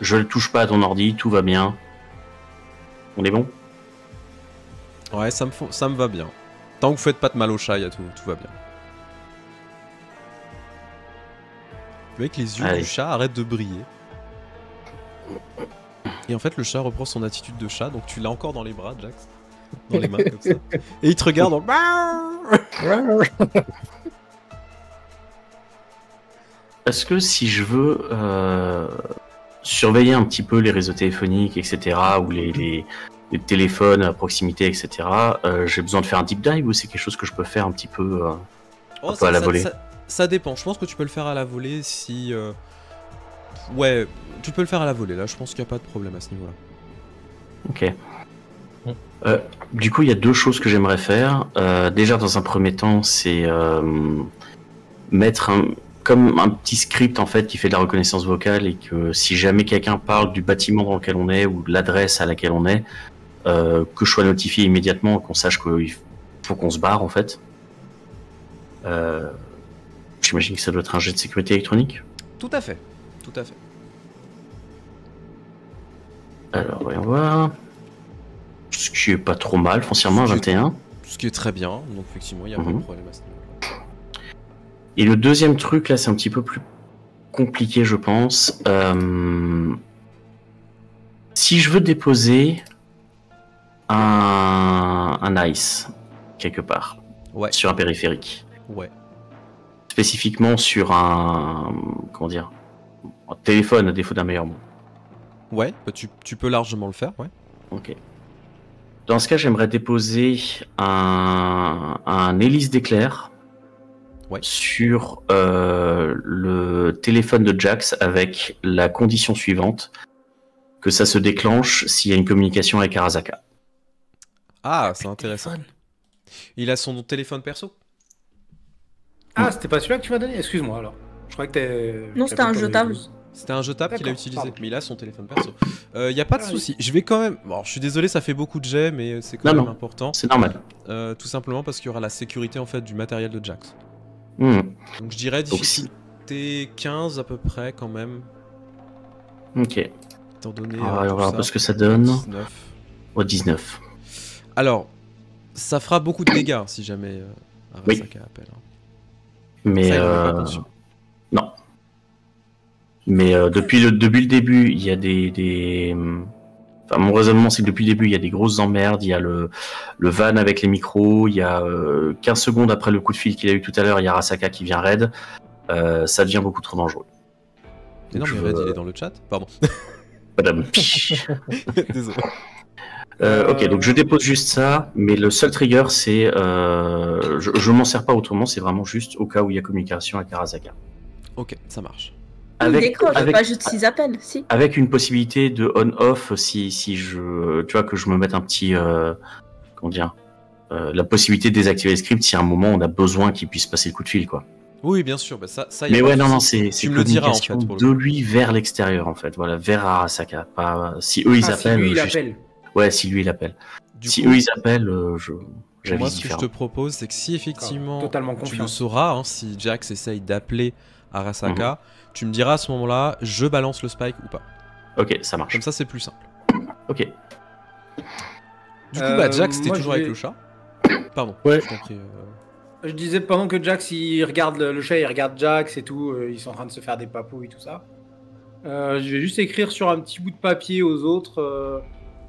Je ne touche pas à ton ordi, tout va bien. On est bon? Ouais, ça me va bien. Tant que vous faites pas de mal au chat, tout va bien. Le mec, les yeux Allez. du chat arrêtent de briller. Et en fait, le chat reprend son attitude de chat, donc tu l'as encore dans les bras, Jax. Dans les mains, comme ça. Et il te regarde en... est-ce que si je veux surveiller un petit peu les réseaux téléphoniques, etc., ou les téléphones à proximité, etc., j'ai besoin de faire un deep dive ou c'est quelque chose que je peux faire un petit peu, un peu à la volée? Ça dépend. Je pense que tu peux le faire à la volée si. Ouais, tu peux le faire à la volée. Là, je pense qu'il n'y a pas de problème à ce niveau-là. Ok. Du coup, il y a deux choses que j'aimerais faire. Déjà, dans un premier temps, c'est mettre comme un petit script en fait qui fait de la reconnaissance vocale et que si jamais quelqu'un parle du bâtiment dans lequel on est ou de l'adresse à laquelle on est, que je sois notifié immédiatement, qu'on sache qu'il faut qu'on se barre en fait. J'imagine que ça doit être un jet de sécurité électronique. Tout à fait. Tout à fait. Alors, voyons voir. Ce qui est pas trop mal, foncièrement, 21. Ce qui est très bien, donc effectivement, il n'y a pas de problème à ce niveau-là. Et le deuxième truc, là, c'est un petit peu plus compliqué, je pense. Si je veux déposer un ice quelque part, sur un périphérique, spécifiquement sur un téléphone, à défaut d'un meilleur mot. Ouais, bah tu peux largement le faire, ouais. Ok. Dans ce cas, j'aimerais déposer un hélice d'éclair sur le téléphone de Jax avec la condition suivante, que ça se déclenche s'il y a une communication avec Arasaka. Ah, c'est intéressant. Il a son téléphone perso? Ah, c'était pas celui-là que tu m'as donné? Excuse-moi alors. Je crois que t'es... Non, c'était un jetable. C'était un jetable qu'il a utilisé, mais il a son téléphone perso. Y a pas de souci. Je vais quand même... Bon, je suis désolé, ça fait beaucoup de jets, mais c'est quand même important. C'est normal. Tout simplement parce qu'il y aura la sécurité en fait du matériel de Jax. Donc je dirais difficulté 15 à peu près quand même. Ok. Étant donné, on va voir un peu ce que ça donne. 19. Oh, 19. Alors, ça fera beaucoup de dégâts si jamais Arasaka appelle. Mais non. Mais depuis le début, il y a Enfin, mon raisonnement, c'est que depuis le début, il y a des grosses emmerdes. Il y a le van avec les micros. Il y a 15 secondes après le coup de fil qu'il a eu tout à l'heure, il y a Arasaka qui vient raid. Ça devient beaucoup trop dangereux. Mais non, mais Red, il est dans le chat. Pardon. Madame. Désolé. Ok, donc je dépose juste ça, mais le seul trigger, c'est... je m'en sers pas autrement, c'est vraiment juste au cas où il y a communication avec Arasaka. Ok, ça marche. Pas juste s'ils appellent, si. Avec une possibilité de on-off si je... Tu vois, que je me mette un petit... comment dire la possibilité de désactiver le script si à un moment on a besoin qu'il puisse passer le coup de fil, quoi. Oui, bien sûr, bah ça mais ouais, non, c'est communication en fait, de lui vers l'extérieur, en fait, voilà, vers Arasaka. Pas... Si eux, ils appellent... Si lui, il appelle. Ouais, si lui, il appelle. Si eux, ils appellent, j'avise moi, ce que je te propose, c'est que si effectivement tu le sauras, hein, si Jax essaye d'appeler Arasaka, tu me diras à ce moment-là, je balance le spike ou pas. Ok, ça marche. Comme ça, c'est plus simple. Ok. Du coup, bah, Jax, t'es toujours avec le chat. Pardon, ouais. Je t'en prie. Je disais, pendant que Jax, il regarde le chat, il regarde Jax et tout, ils sont en train de se faire des papouilles et tout ça. Je vais juste écrire sur un petit bout de papier aux autres...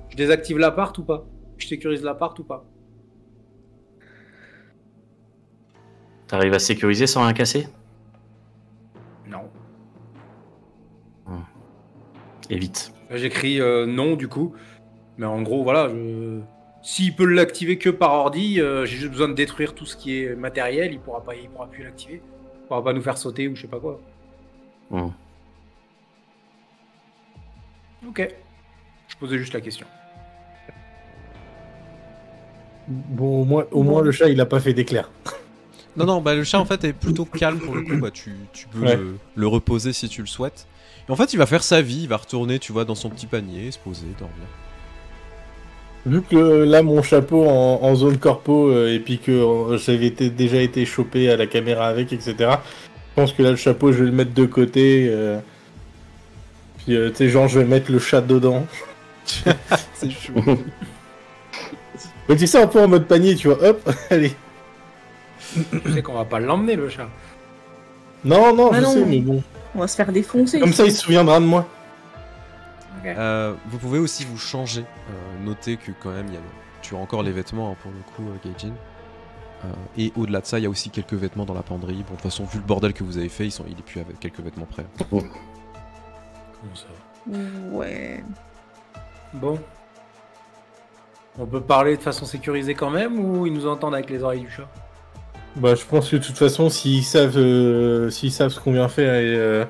Je désactive l'appart ou pas? Je sécurise l'appart ou pas? T'arrives à sécuriser sans rien casser? Non. Évite. J'écris non du coup. Mais en gros, voilà. S'il peut l'activer que par ordi, j'ai juste besoin de détruire tout ce qui est matériel. Il pourra plus l'activer. Il pourra pas nous faire sauter ou je sais pas quoi. Ok. Je posais juste la question. Bon, au moins le chat, il a pas fait d'éclair. Non, bah le chat en fait est plutôt calme pour le coup. Bah tu peux le reposer si tu le souhaites. Et en fait, il va faire sa vie, il va retourner, tu vois, dans son petit panier, se poser, dormir. Vu que là, mon chapeau en zone corpo, et puis que j'avais déjà été chopé à la caméra avec, etc. Je pense que là, le chapeau, je vais le mettre de côté. Puis, tu sais, genre, je vais mettre le chat dedans. C'est chaud. Mais tu sais, un peu en mode panier, tu vois, hop, allez. Tu sais qu'on va pas l'emmener, le chat. Non, je sais, mais bon. On va se faire défoncer. Comme ça, il se souviendra de moi. Okay. Vous pouvez aussi vous changer. Notez que quand même, tu as encore les vêtements hein, pour le coup, Gaijin. Et au-delà de ça, il y a aussi quelques vêtements dans la penderie. Bon, de toute façon, vu le bordel que vous avez fait, il est plus avec quelques vêtements prêts. Comment ça va? Ouais. Bon. On peut parler de façon sécurisée quand même ou ils nous entendent avec les oreilles du chat? Bah, je pense que de toute façon, s'ils savent ce qu'on vient faire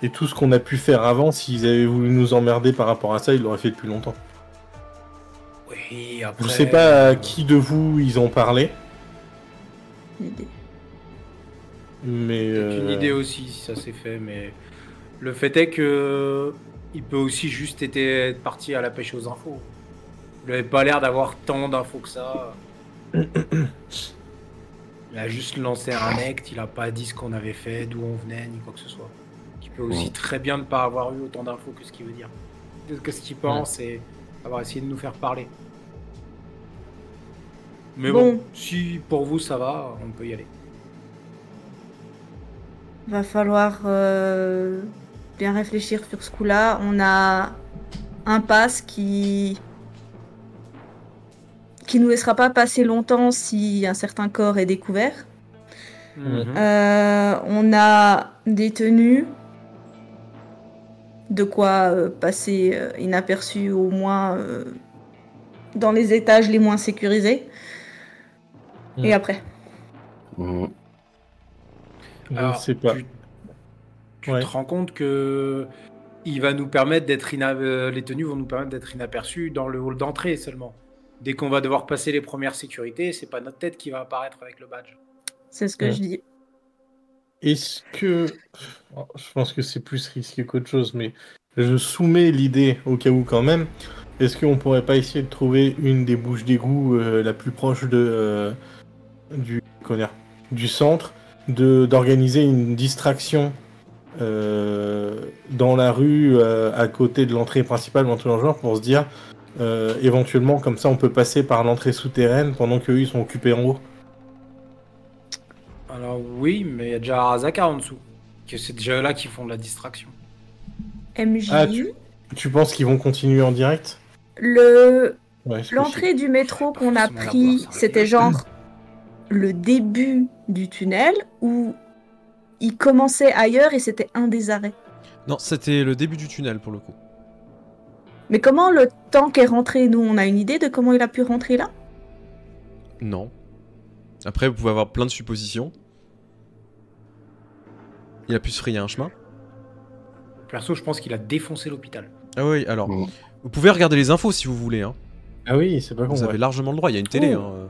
et tout ce qu'on a pu faire avant, s'ils avaient voulu nous emmerder par rapport à ça, ils l'auraient fait depuis longtemps. Oui, après... Je sais pas à qui de vous ils ont parlé, Idée. mais... C'est une idée aussi si ça s'est fait, mais le fait est que il peut aussi juste être parti à la pêche aux infos. Il avait pas l'air d'avoir tant d'infos que ça. Il a juste lancé un acte, il a pas dit ce qu'on avait fait, d'où on venait, ni quoi que ce soit. Il peut aussi très bien ne pas avoir eu autant d'infos que ce qu'il veut dire. Que ce qu'il pense et avoir essayé de nous faire parler. Mais bon, si pour vous ça va, on peut y aller. Va falloir bien réfléchir sur ce coup-là. On a un pass qui nous laissera pas passer longtemps si un certain corps est découvert. Mhm. On a des tenues, de quoi passer inaperçu au moins dans les étages les moins sécurisés. Et après Mhm. Je Alors, sais pas. Tu Ouais. te rends compte que il va nous permettre d'être les tenues vont nous permettre d'être inaperçus dans le hall d'entrée seulement. Dès qu'on va devoir passer les premières sécurités, c'est pas notre tête qui va apparaître avec le badge. c'est ce que je dis. Est-ce que... Je pense que c'est plus risqué qu'autre chose, mais je soumets l'idée au cas où quand même. Est-ce qu'on pourrait pas essayer de trouver une des bouches d'égout la plus proche du centre, d'organiser une distraction dans la rue à côté de l'entrée principale dans tout le genre pour se dire éventuellement comme ça on peut passer par l'entrée souterraine pendant qu'eux ils sont occupés en haut. Alors oui, mais il y a déjà Arasaka en dessous. Que c'est déjà là qu'ils font de la distraction. MJ, Ah, tu penses qu'ils vont continuer en direct? le Ouais, c'est possible. l'entrée du métro Pas qu'on a forcément la pris, voir, ça. c'était genre le début du tunnel où il commençait ailleurs et c'était un des arrêts. Non, c'était le début du tunnel pour le coup. Mais comment le tank est rentré? Nous, on a une idée de comment il a pu rentrer là? Non. Après, vous pouvez avoir plein de suppositions. Il a pu se frayer un chemin. Perso, je pense qu'il a défoncé l'hôpital. Ah oui, alors, Mhm. vous pouvez regarder les infos si vous voulez. Hein. Ah oui, c'est pas con. Vous ouais. avez largement le droit, il y a une télé. Oh. Hein.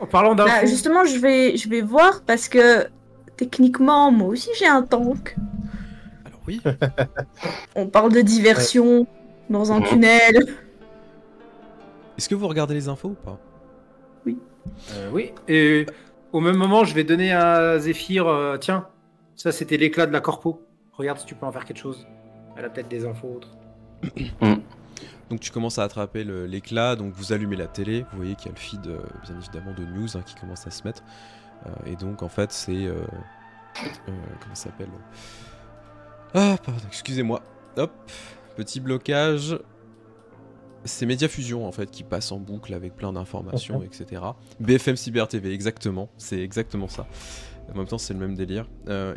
En parlant d'infos, Bah, justement, je vais voir parce que techniquement, moi aussi j'ai un tank. Alors oui. On parle de diversion dans un tunnel. Est-ce que vous regardez les infos ou pas? oui. Et au même moment, je vais donner à Zéphyr, tiens, ça c'était l'éclat de la corpo. Regarde si tu peux en faire quelque chose. Elle a peut-être des infos autres. Donc tu commences à attraper l'éclat, donc vous allumez la télé, vous voyez qu'il y a le feed bien évidemment de news qui commence à se mettre. Et donc en fait c'est... comment ça s'appelle? Ah pardon, excusez-moi. Hop, petit blocage. C'est Mediafusion en fait qui passe en boucle avec plein d'informations, etc. BFM Cyber TV, exactement, c'est exactement ça. En même temps c'est le même délire.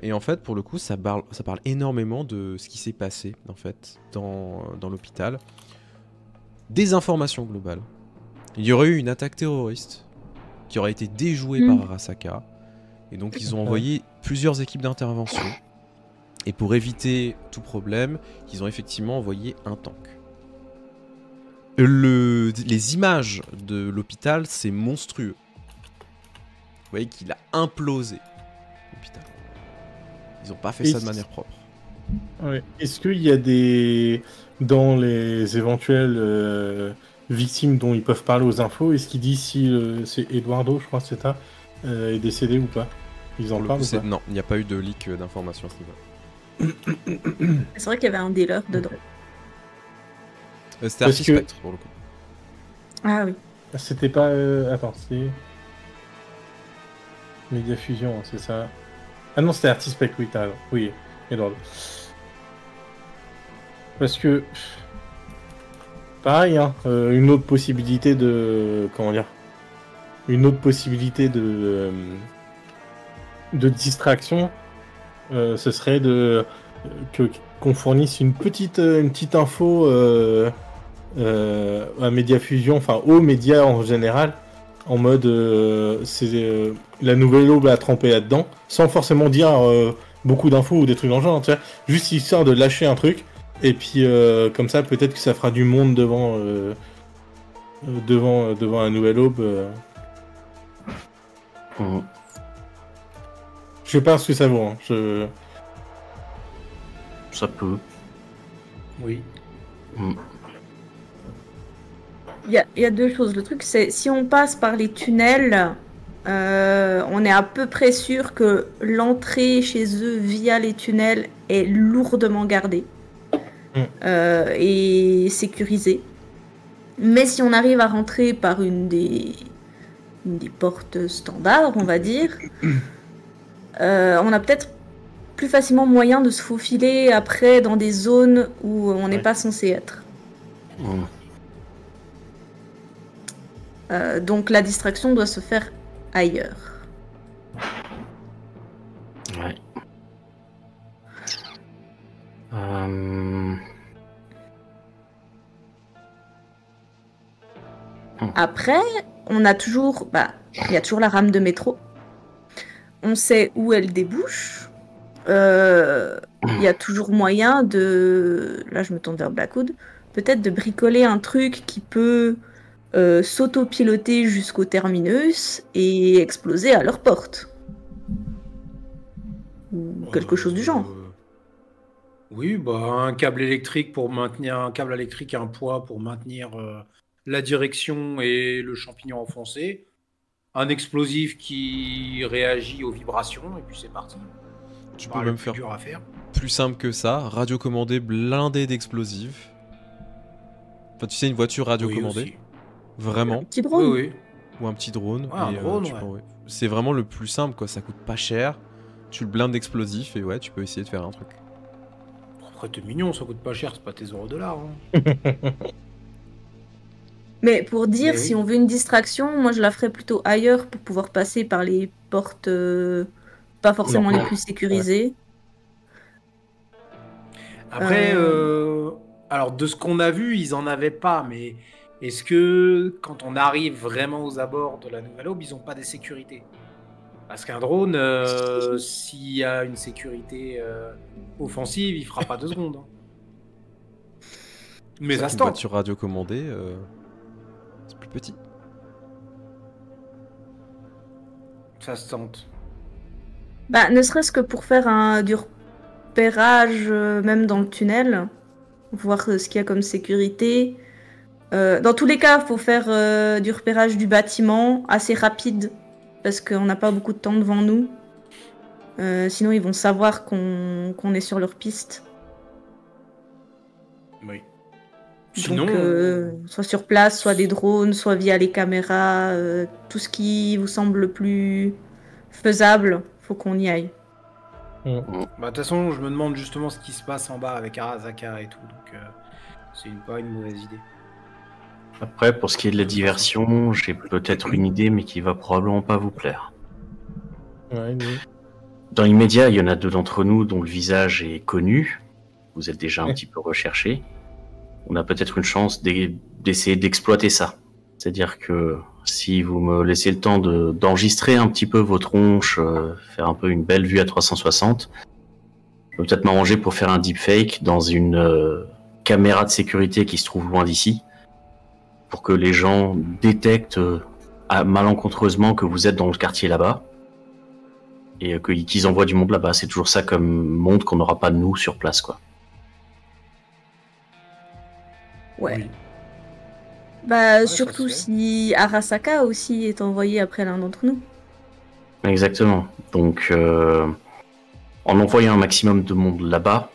Et en fait pour le coup ça parle énormément de ce qui s'est passé en fait dans l'hôpital. Des informations globales. Il y aurait eu une attaque terroriste qui aurait été déjouée par Arasaka. Et donc ils ont envoyé plusieurs équipes d'intervention. Et pour éviter tout problème, ils ont effectivement envoyé un tank. Les images de l'hôpital, c'est monstrueux. Vous voyez qu'il a implosé l'hôpital. Ils n'ont pas fait ça de manière propre. Ouais. Est-ce qu'il y a des... Dans les éventuelles victimes dont ils peuvent parler aux infos, est-ce qu'ils disent si c'est Eduardo, je crois, c'est ça, est décédé ou pas? Ils en Pour le parlent coup, ou pas? non, il n'y a pas eu de leak d'informations à ce niveau-là. C'est vrai qu'il y avait un dealer dedans. C'était Parce Artis que- Spectre pour le coup. Ah oui. C'était pas... Attends, c'est... Mediafusion, hein, c'est ça. Ah non, c'était Artispec, oui, t'as raison. Oui, Eduardo. Parce que... Pareil, hein, une autre possibilité de... Comment dire? une autre possibilité de distraction, ce serait qu'on fournisse une petite info à Mediafusion, enfin aux médias en général, en mode c'est la nouvelle aube a trempé là-dedans, sans forcément dire beaucoup d'infos ou des trucs dans le genre, tu vois, juste histoire de lâcher un truc, et puis comme ça peut-être que ça fera du monde devant la nouvelle aube. Je sais pas ce que ça vaut. Hein. Ça peut. Oui. Il y a deux choses. Le truc, c'est si on passe par les tunnels, on est à peu près sûr que l'entrée chez eux via les tunnels est lourdement gardée et sécurisée. Mais si on arrive à rentrer par une des portes standards, on va dire, on a peut-être plus facilement moyen de se faufiler après dans des zones où on n'est pas censé être. Donc la distraction doit se faire ailleurs. Ouais. Après, on a toujours, il y a toujours la rame de métro. On sait où elle débouche. Il y a toujours moyen de, là je me tourne vers Blackwood, peut-être de bricoler un truc qui peut s'autopiloter jusqu'au terminus et exploser à leur porte. Ou quelque chose du genre. Oui, un câble électrique pour maintenir un câble électrique, un poids pour maintenir la direction et le champignon enfoncé. Un explosif qui réagit aux vibrations et puis c'est parti. Tu peux même faire dur à faire. Plus simple que ça, radiocommandé blindé d'explosifs. Enfin, tu sais, une voiture radiocommandée. Oui, vraiment. Un petit drone. oui. Ou un petit drone. Ouais, un drone, ouais. C'est vraiment le plus simple, quoi. Ça coûte pas cher. Tu le blindes d'explosifs et ouais, tu peux essayer de faire un truc. Après, t'es mignon, ça coûte pas cher, c'est pas tes $. Hein. Mais pour dire, Mais si oui. on veut une distraction, moi je la ferais plutôt ailleurs pour pouvoir passer par les portes pas forcément les plus sécurisées. Après, alors de ce qu'on a vu, ils en avaient pas, mais est-ce que quand on arrive vraiment aux abords de la Nouvelle Aube, ils ont pas des sécurités? Parce qu'un drone, s'il y a une sécurité offensive, il fera pas 2 secondes. Hein. Mais ça se Une tente. voiture radiocommandée, c'est plus petit. Ça se tente. Ne serait-ce que pour faire du repérage, même dans le tunnel, voir ce qu'il y a comme sécurité. Dans tous les cas, il faut faire du repérage du bâtiment assez rapide, parce qu'on n'a pas beaucoup de temps devant nous. Sinon, ils vont savoir qu'on est sur leur piste. Oui. Sinon, Donc, soit sur place, soit des drones, soit via les caméras, tout ce qui vous semble le plus faisable, faut qu'on y aille. de toute façon, je me demande justement ce qui se passe en bas avec Arasaka et tout, donc c'est pas une mauvaise idée. Après, pour ce qui est de la diversion, j'ai peut-être une idée, mais qui va probablement pas vous plaire. Ouais, oui. Dans l'immédiat, il y en a 2 d'entre nous dont le visage est connu. Vous êtes déjà un petit peu recherchés. On a peut-être une chance d'essayer d'exploiter ça. C'est-à-dire que si vous me laissez le temps d'enregistrer un petit peu vos tronches, faire un peu une belle vue à 360, je peux peut-être m'arranger pour faire un deepfake dans une caméra de sécurité qui se trouve loin d'ici, pour que les gens détectent malencontreusement que vous êtes dans le quartier là-bas, et qu'ils envoient du monde là-bas. C'est toujours ça comme monde qu'on n'aura pas nous sur place, quoi. Ouais. Oui. Surtout ça se fait. si Arasaka aussi est envoyé après l'un d'entre nous. Exactement. Donc, en envoyant un maximum de monde là-bas,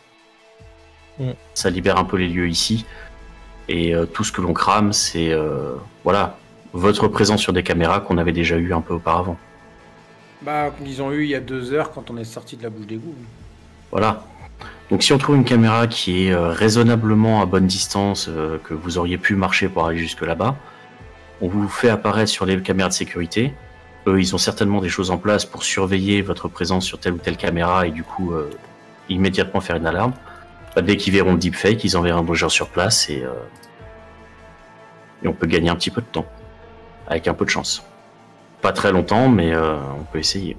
ça libère un peu les lieux ici. Et tout ce que l'on crame, c'est votre présence sur des caméras qu'on avait déjà eu un peu auparavant. Ils ont eu il y a 2 heures quand on est sorti de la bouche d'égout. Voilà. Donc si on trouve une caméra qui est raisonnablement à bonne distance, que vous auriez pu marcher pour aller jusque là-bas, on vous fait apparaître sur les caméras de sécurité. Eux, ils ont certainement des choses en place pour surveiller votre présence sur telle ou telle caméra et du coup, immédiatement faire une alarme. Dès qu'ils verront le deepfake, ils enverront des gens sur place et on peut gagner un petit peu de temps. Avec un peu de chance. Pas très longtemps, mais on peut essayer.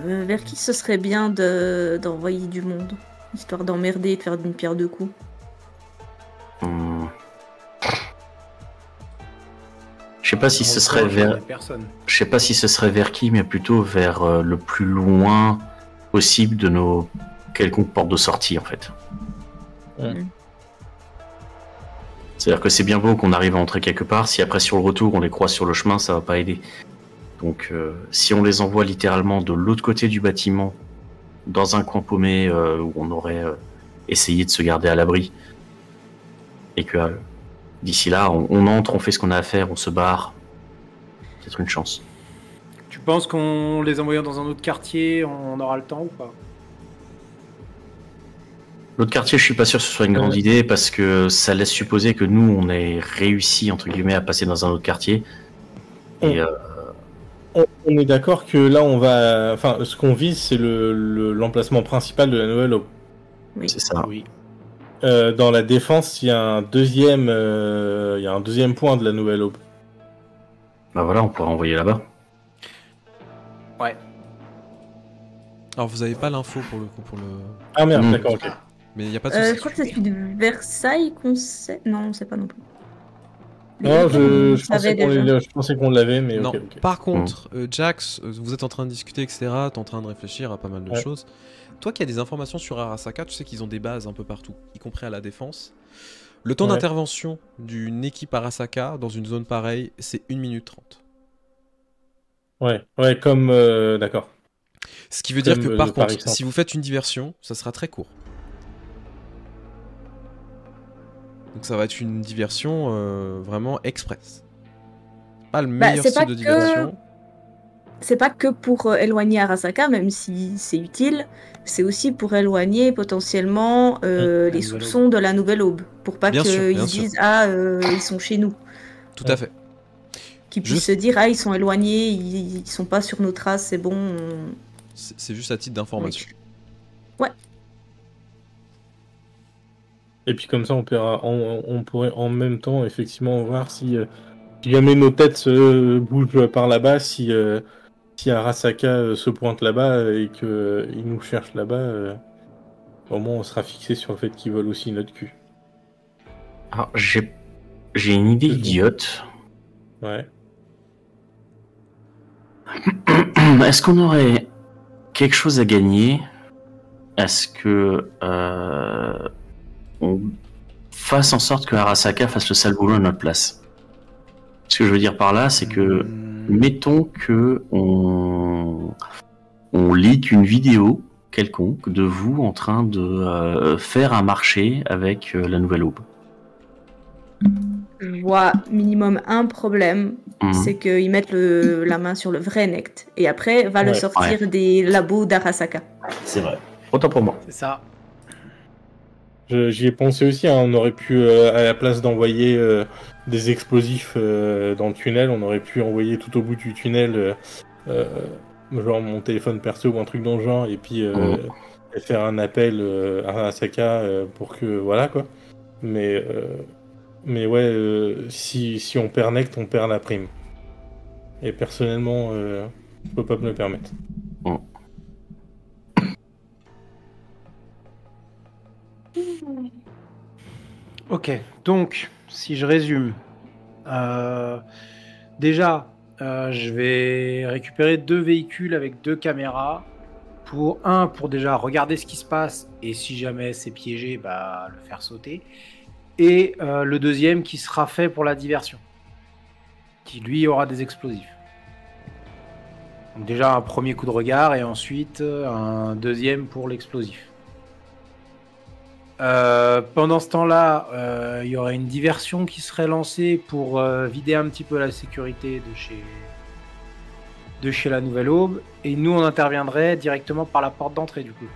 Vers qui ce serait bien d'envoyer du monde, histoire d'emmerder et de faire d'une pierre deux coups? Je sais pas si ce serait vers. Je sais pas si ce serait vers qui, mais plutôt vers le plus loin possible de nos quelconques portes de sortie en fait. C'est-à-dire que c'est bien beau qu'on arrive à entrer quelque part, si après sur le retour on les croise sur le chemin, ça va pas aider. Donc si on les envoie littéralement de l'autre côté du bâtiment, dans un coin paumé où on aurait essayé de se garder à l'abri, et que d'ici là on entre, on fait ce qu'on a à faire, on se barre, peut-être une chance. Tu penses qu'en les envoyant dans un autre quartier, on aura le temps ou pas? L'autre quartier, je suis pas sûr que ce soit une grande idée parce que ça laisse supposer que nous, on ait réussi entre guillemets à passer dans un autre quartier. Et on est d'accord que là, on va. Enfin, ce qu'on vise, c'est l'emplacement principal de la Nouvelle Aube. Oui. c'est ça. Oui. Dans la défense, il y a un deuxième point de la Nouvelle Aube. Bah voilà, on pourra envoyer là-bas. Ouais. Alors vous avez pas l'info pour le coup pour le. Ah merde, d'accord, ok. Mais il y a pas de souci. Je crois que c'est celui de Versailles qu'on sait. Non, on sait pas non plus. Non, je savais pensais qu'on l'avait, mais Non. ok. Par contre, Jax, vous êtes en train de discuter, etc. T'es en train de réfléchir à pas mal de choses. Toi qui as des informations sur Arasaka, tu sais qu'ils ont des bases un peu partout, y compris à la défense. Le temps d'intervention d'une équipe Arasaka dans une zone pareille, c'est 1 minute 30. Ouais, comme... d'accord. Ce qui veut dire que par contre, exemple. si vous faites une diversion, ça sera très court. Donc ça va être une diversion vraiment express. Pas le meilleur c'est style pas de diversion. C'est pas que pour éloigner Arasaka, même si c'est utile, c'est aussi pour éloigner potentiellement les soupçons de la Nouvelle Aube, pour pas Bien sûr, qu'ils bien se sûr. disent ils sont chez nous, Tout à fait. qu'ils puissent se dire ils sont éloignés, ils sont pas sur nos traces, c'est bon. C'est juste à titre d'information. Ouais. Et puis comme ça, on pourrait en même temps effectivement voir si jamais nos têtes se bougent par là-bas, si Arasaka se pointe là-bas et qu'il nous cherche là-bas, au moins on sera fixé sur le fait qu'ils veulent aussi notre cul. Alors, j'ai une idée idiote. Ouais. Est-ce qu'on aurait quelque chose à gagner? Est-ce que on fasse en sorte que Arasaka fasse le sale boulot à notre place? Ce que je veux dire par là, c'est que mettons que on leak une vidéo quelconque de vous en train de faire un marché avec la Nouvelle Aube. Je vois minimum un problème, c'est qu'ils mettent la main sur le vrai Nect, et après va le sortir des labos d'Arasaka. C'est vrai. Autant pour moi. C'est ça. J'y ai pensé aussi, hein, on aurait pu, à la place d'envoyer des explosifs dans le tunnel, on aurait pu envoyer tout au bout du tunnel genre mon téléphone perso ou un truc dans le genre, et puis et faire un appel à Arasaka pour que... Voilà, quoi. Mais ouais, si on perd Nect, on perd la prime. Et personnellement, je peux pas me le permettre. Ok, donc, si je résume, déjà, je vais récupérer 2 véhicules avec 2 caméras. Pour déjà regarder ce qui se passe, et si jamais c'est piégé, bah, le faire sauter. Et le deuxième qui sera fait pour la diversion, qui lui aura des explosifs. Donc déjà un premier coup de regard, et ensuite un deuxième pour l'explosif. Pendant ce temps-là, il y aurait une diversion qui serait lancée pour vider un petit peu la sécurité de chez la Nouvelle Aube, et nous on interviendrait directement par la porte d'entrée du coup.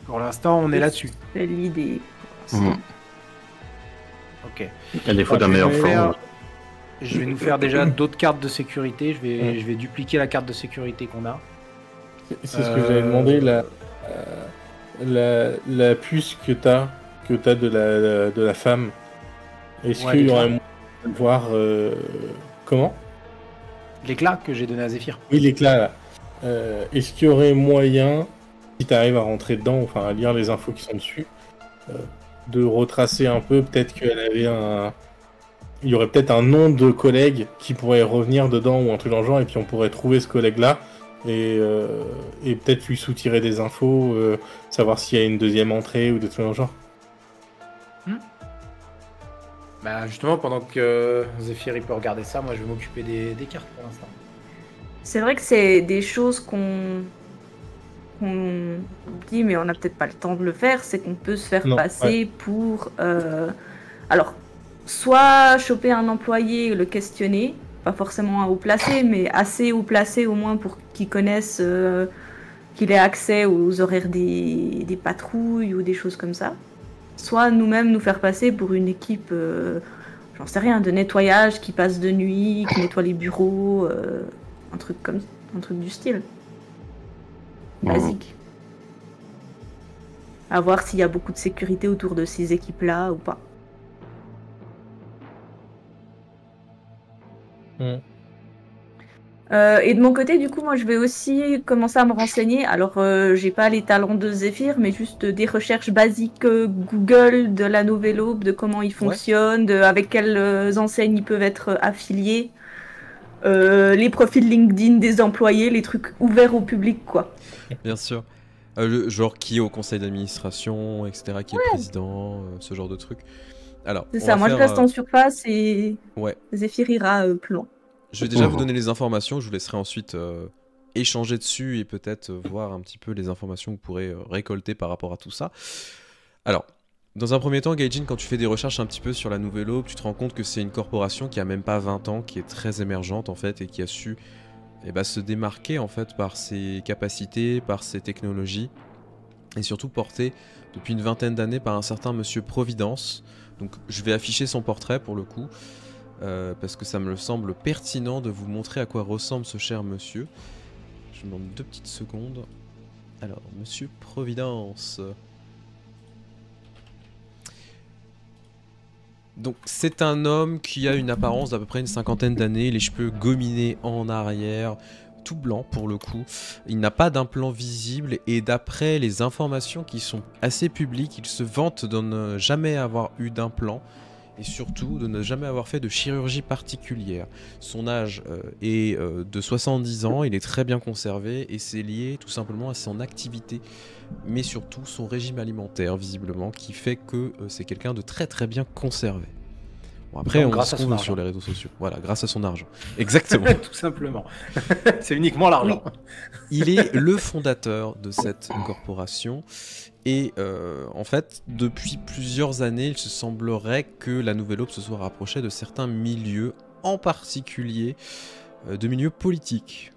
Pour l'instant, on est là-dessus. C'est l'idée. Ok. À défaut d'un meilleur flanc. Je vais nous faire déjà d'autres cartes de sécurité. Je vais dupliquer la carte de sécurité qu'on a. C'est ce que j'avais demandé, la puce que t'as de la femme. Est-ce qu'il y aurait moyen de voir comment? L'éclat que j'ai donné à Zéphyr. Oui, l'éclat là. Est-ce qu'il y aurait moyen, si tu arrives à rentrer dedans, enfin à lire les infos qui sont dessus, de retracer un peu, peut-être qu'elle avait il y aurait peut-être un nom de collègue qui pourrait revenir dedans ou un truc dans le genre, et puis on pourrait trouver ce collègue-là et peut-être lui soutirer des infos, savoir s'il y a une deuxième entrée ou des trucs dans le genre. Bah justement, pendant que Zéphyr il peut regarder ça, moi je vais m'occuper des cartes pour l'instant. C'est vrai que c'est des choses qu'on dit, mais on n'a peut-être pas le temps de le faire, c'est qu'on peut se faire passer pour... Alors, soit choper un employé, le questionner, pas forcément un haut placé, mais assez haut placé au moins pour qu'il connaisse, qu'il ait accès aux horaires des patrouilles ou des choses comme ça. Soit nous-mêmes nous faire passer pour une équipe, j'en sais rien, de nettoyage qui passe de nuit, qui nettoie les bureaux, un truc du style. Basique. À voir s'il y a beaucoup de sécurité autour de ces équipes-là ou pas. Et de mon côté, du coup, moi, je vais aussi commencer à me renseigner. Alors, j'ai pas les talents de Zéphyr, mais juste des recherches basiques Google de la Nouvelle Aube, de comment ils fonctionnent, avec quelles enseignes ils peuvent être affiliés, les profils LinkedIn des employés, les trucs ouverts au public, quoi. Bien sûr. Genre qui est au conseil d'administration, etc., qui est le président, ce genre de trucs. Alors, c'est ça, moi je reste en surface et Zéphyr ira plus loin. Je vais déjà vous donner les informations, je vous laisserai ensuite échanger dessus et peut-être voir un petit peu les informations que vous pourrez récolter par rapport à tout ça. Alors, dans un premier temps, Gaijin, quand tu fais des recherches un petit peu sur la Nouvelle Aube, tu te rends compte que c'est une corporation qui a même pas 20 ans, qui est très émergente en fait, et qui a su se démarquer en fait par ses capacités, par ses technologies, et surtout portée depuis une vingtaine d'années par un certain Monsieur Providence. Donc je vais afficher son portrait pour le coup, parce que ça me semble pertinent de vous montrer à quoi ressemble ce cher monsieur. Je vous demande 2 petites secondes. Alors, Monsieur Providence. Donc c'est un homme qui a une apparence d'à peu près une cinquantaine d'années, les cheveux gominés en arrière, tout blanc pour le coup. Il n'a pas d'implant visible et d'après les informations qui sont assez publiques, il se vante de ne jamais avoir eu d'implant et surtout de ne jamais avoir fait de chirurgie particulière. Son âge est de 70 ans, il est très bien conservé et c'est lié tout simplement à son activité, mais surtout son régime alimentaire visiblement, qui fait que c'est quelqu'un de très très bien conservé. Bon, après, on se trouve sur les réseaux sociaux. Voilà, grâce à son argent. Exactement. Tout simplement. C'est uniquement l'argent. Il est le fondateur de cette corporation. Et en fait, depuis plusieurs années, il se semblerait que la Nouvelle Aube se soit rapprochée de certains milieux, en particulier de milieux politiques.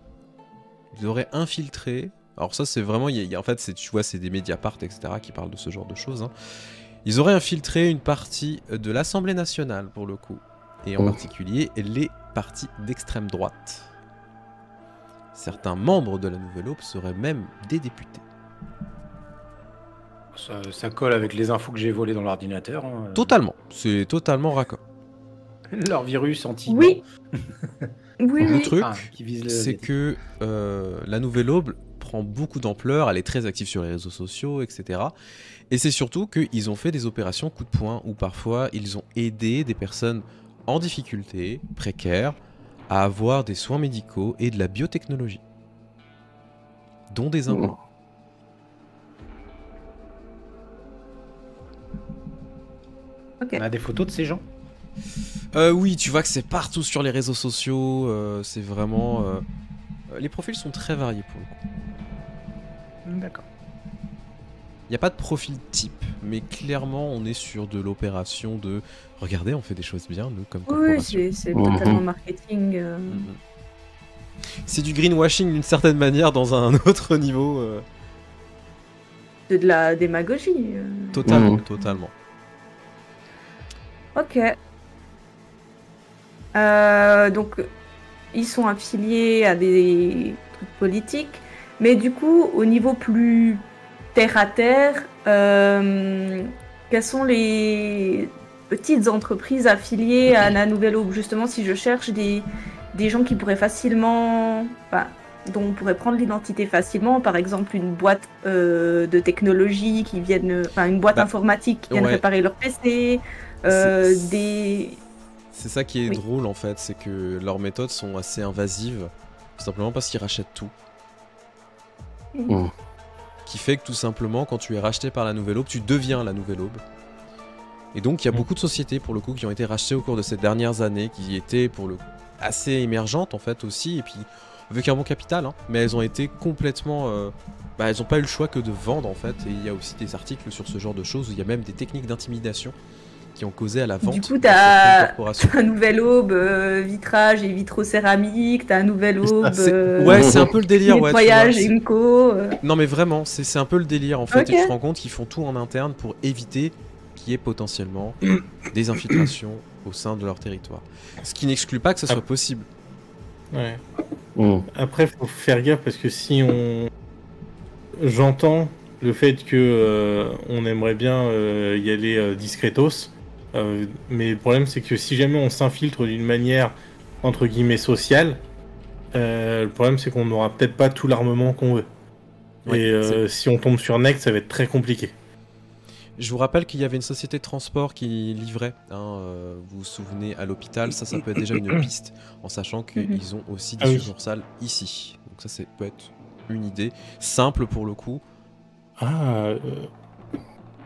Ils auraient infiltré. Alors ça, c'est vraiment, en fait, tu vois, c'est des Mediapart, etc., qui parlent de ce genre de choses. Hein. Ils auraient infiltré une partie de l'Assemblée nationale, pour le coup. Et en particulier, les partis d'extrême droite. Certains membres de la Nouvelle Aube seraient même des députés. Ça colle avec les infos que j'ai volées dans l'ordinateur. Hein. Totalement. C'est totalement raccord. Leur virus anti. Oui. Le truc, c'est que la Nouvelle Aube prend beaucoup d'ampleur, elle est très active sur les réseaux sociaux, etc. Et c'est surtout qu'ils ont fait des opérations coup de poing où parfois ils ont aidé des personnes en difficulté, précaires, à avoir des soins médicaux et de la biotechnologie, dont des implants. On a des photos de ces gens ? Oui, tu vois que c'est partout sur les réseaux sociaux, c'est vraiment... les profils sont très variés pour le coup. D'accord. Il n'y a pas de profil type, mais clairement on est sur de l'opération de... Regardez, on fait des choses bien, nous, comme corporation. Oui, c'est totalement marketing. C'est du greenwashing d'une certaine manière dans un autre niveau. C'est de la démagogie. Totalement, totalement. Ok. Donc, ils sont affiliés à des trucs politiques, mais du coup, au niveau plus terre à terre, quelles sont les petites entreprises affiliées à la Nouvelle Aube? Justement, si je cherche des gens qui pourraient facilement, enfin, dont on pourrait prendre l'identité facilement, par exemple une boîte de technologie qui viennent, enfin une boîte informatique qui viennent réparer leur PC, C'est ça qui est Oui. drôle en fait, c'est que leurs méthodes sont assez invasives, tout simplement parce qu'ils rachètent tout. Mm. Qui fait que tout simplement, quand tu es racheté par la Nouvelle Aube, tu deviens la Nouvelle Aube. Et donc il y a beaucoup de sociétés pour le coup qui ont été rachetées au cours de ces dernières années, qui étaient pour le coup assez émergentes en fait aussi, et puis avec un bon capital, hein, mais elles ont été complètement... elles n'ont pas eu le choix que de vendre en fait, et il y a aussi des articles sur ce genre de choses où il y a même des techniques d'intimidation qui ont causé à la vente Du coup, de certaines corporations. t'as un Nouvelle Aube vitrage et vitrocéramique, t'as un Nouvelle Aube Ouais, c'est un peu le délire, ouais. nettoyage tu vois, et co. Non mais vraiment, c'est un peu le délire en fait, Ok. et tu te rends compte qu'ils font tout en interne pour éviter qu'il y ait potentiellement des infiltrations au sein de leur territoire. Ce qui n'exclut pas que ce soit possible. Ouais. Mm. Après, faut faire gaffe parce que si on... J'entends le fait que on aimerait bien y aller discretos, mais le problème c'est que si jamais on s'infiltre d'une manière entre guillemets sociale, le problème c'est qu'on n'aura peut-être pas tout l'armement qu'on veut. Ouais, Et si on tombe sur Next, ça va être très compliqué. Je vous rappelle qu'il y avait une société de transport qui livrait, vous vous souvenez, à l'hôpital, ça peut être déjà une piste, en sachant qu'ils ont aussi des Ah oui. succursales ici. Donc ça peut être une idée, simple pour le coup.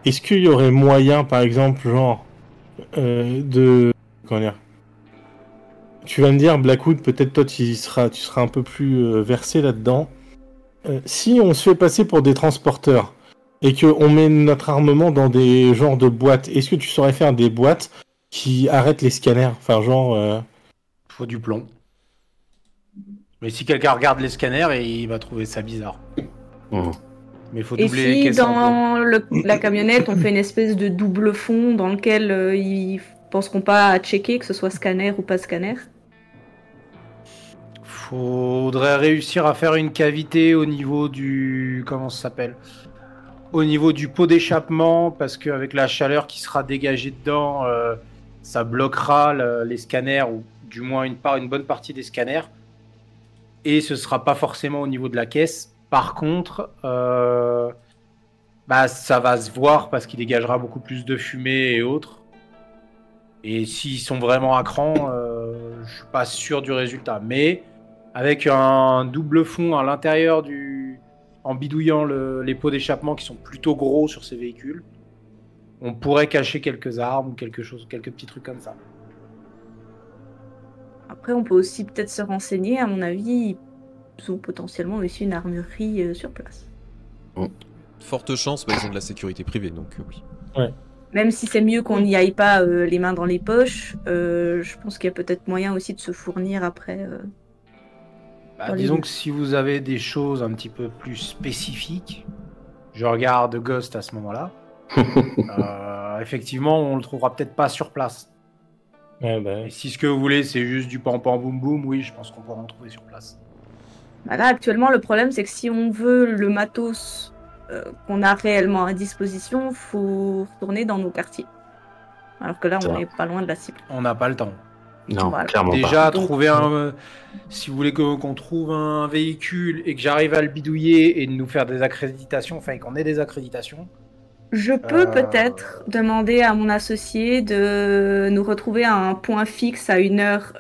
Est-ce qu'il y aurait moyen, par exemple, genre, de... Comment dire? Tu vas me dire, Blackwood, peut-être toi, tu seras un peu plus versé là-dedans. Si on se fait passer pour des transporteurs et qu'on met notre armement dans des genres de boîtes, est-ce que tu saurais faire des boîtes qui arrêtent les scanners? Enfin, genre... Faut du plomb. Mais si quelqu'un regarde les scanners, il va trouver ça bizarre. Mm. Mais il faut Et doubler les si caisses en plomb. dans la camionnette, on fait une espèce de double fond dans lequel ils penseront pas à checker que ce soit scanner ou pas scanner? Faudrait réussir à faire une cavité au niveau du... Comment ça s'appelle? Au niveau du pot d'échappement, parce qu'avec la chaleur qui sera dégagée dedans, ça bloquera les scanners, ou du moins une bonne partie des scanners. Et ce sera pas forcément au niveau de la caisse. Par contre, ça va se voir parce qu'il dégagera beaucoup plus de fumée et autres. Et s'ils sont vraiment à cran, je suis pas sûr du résultat. Mais avec un double fond à l'intérieur en bidouillant les pots d'échappement qui sont plutôt gros sur ces véhicules, on pourrait cacher quelques armes ou quelques petits trucs comme ça. Après, on peut aussi peut-être se renseigner. À mon avis, ils ont potentiellement aussi une armurerie sur place. Forte chance, ils ont de la sécurité privée, donc oui. Même si c'est mieux qu'on n'y aille pas les mains dans les poches, je pense qu'il y a peut-être moyen aussi de se fournir après. Disons que si vous avez des choses un petit peu plus spécifiques, je regarde Ghost à ce moment-là. Effectivement, on le trouvera peut-être pas sur place. Ouais. Et si ce que vous voulez, c'est juste du pam-pam boum-boum, oui, je pense qu'on pourra en trouver sur place. Là, actuellement, le problème, c'est que si on veut le matos qu'on a réellement à disposition, faut retourner dans nos quartiers. Alors que là, on n'est pas loin de la cible. On n'a pas le temps. Non, Voilà. clairement Déjà, pas. trouver si vous voulez qu'on trouve un véhicule et que j'arrive à le bidouiller et de nous faire des accréditations, enfin qu'on ait des accréditations. Je peux peut-être demander à mon associé de nous retrouver à un point fixe à une heure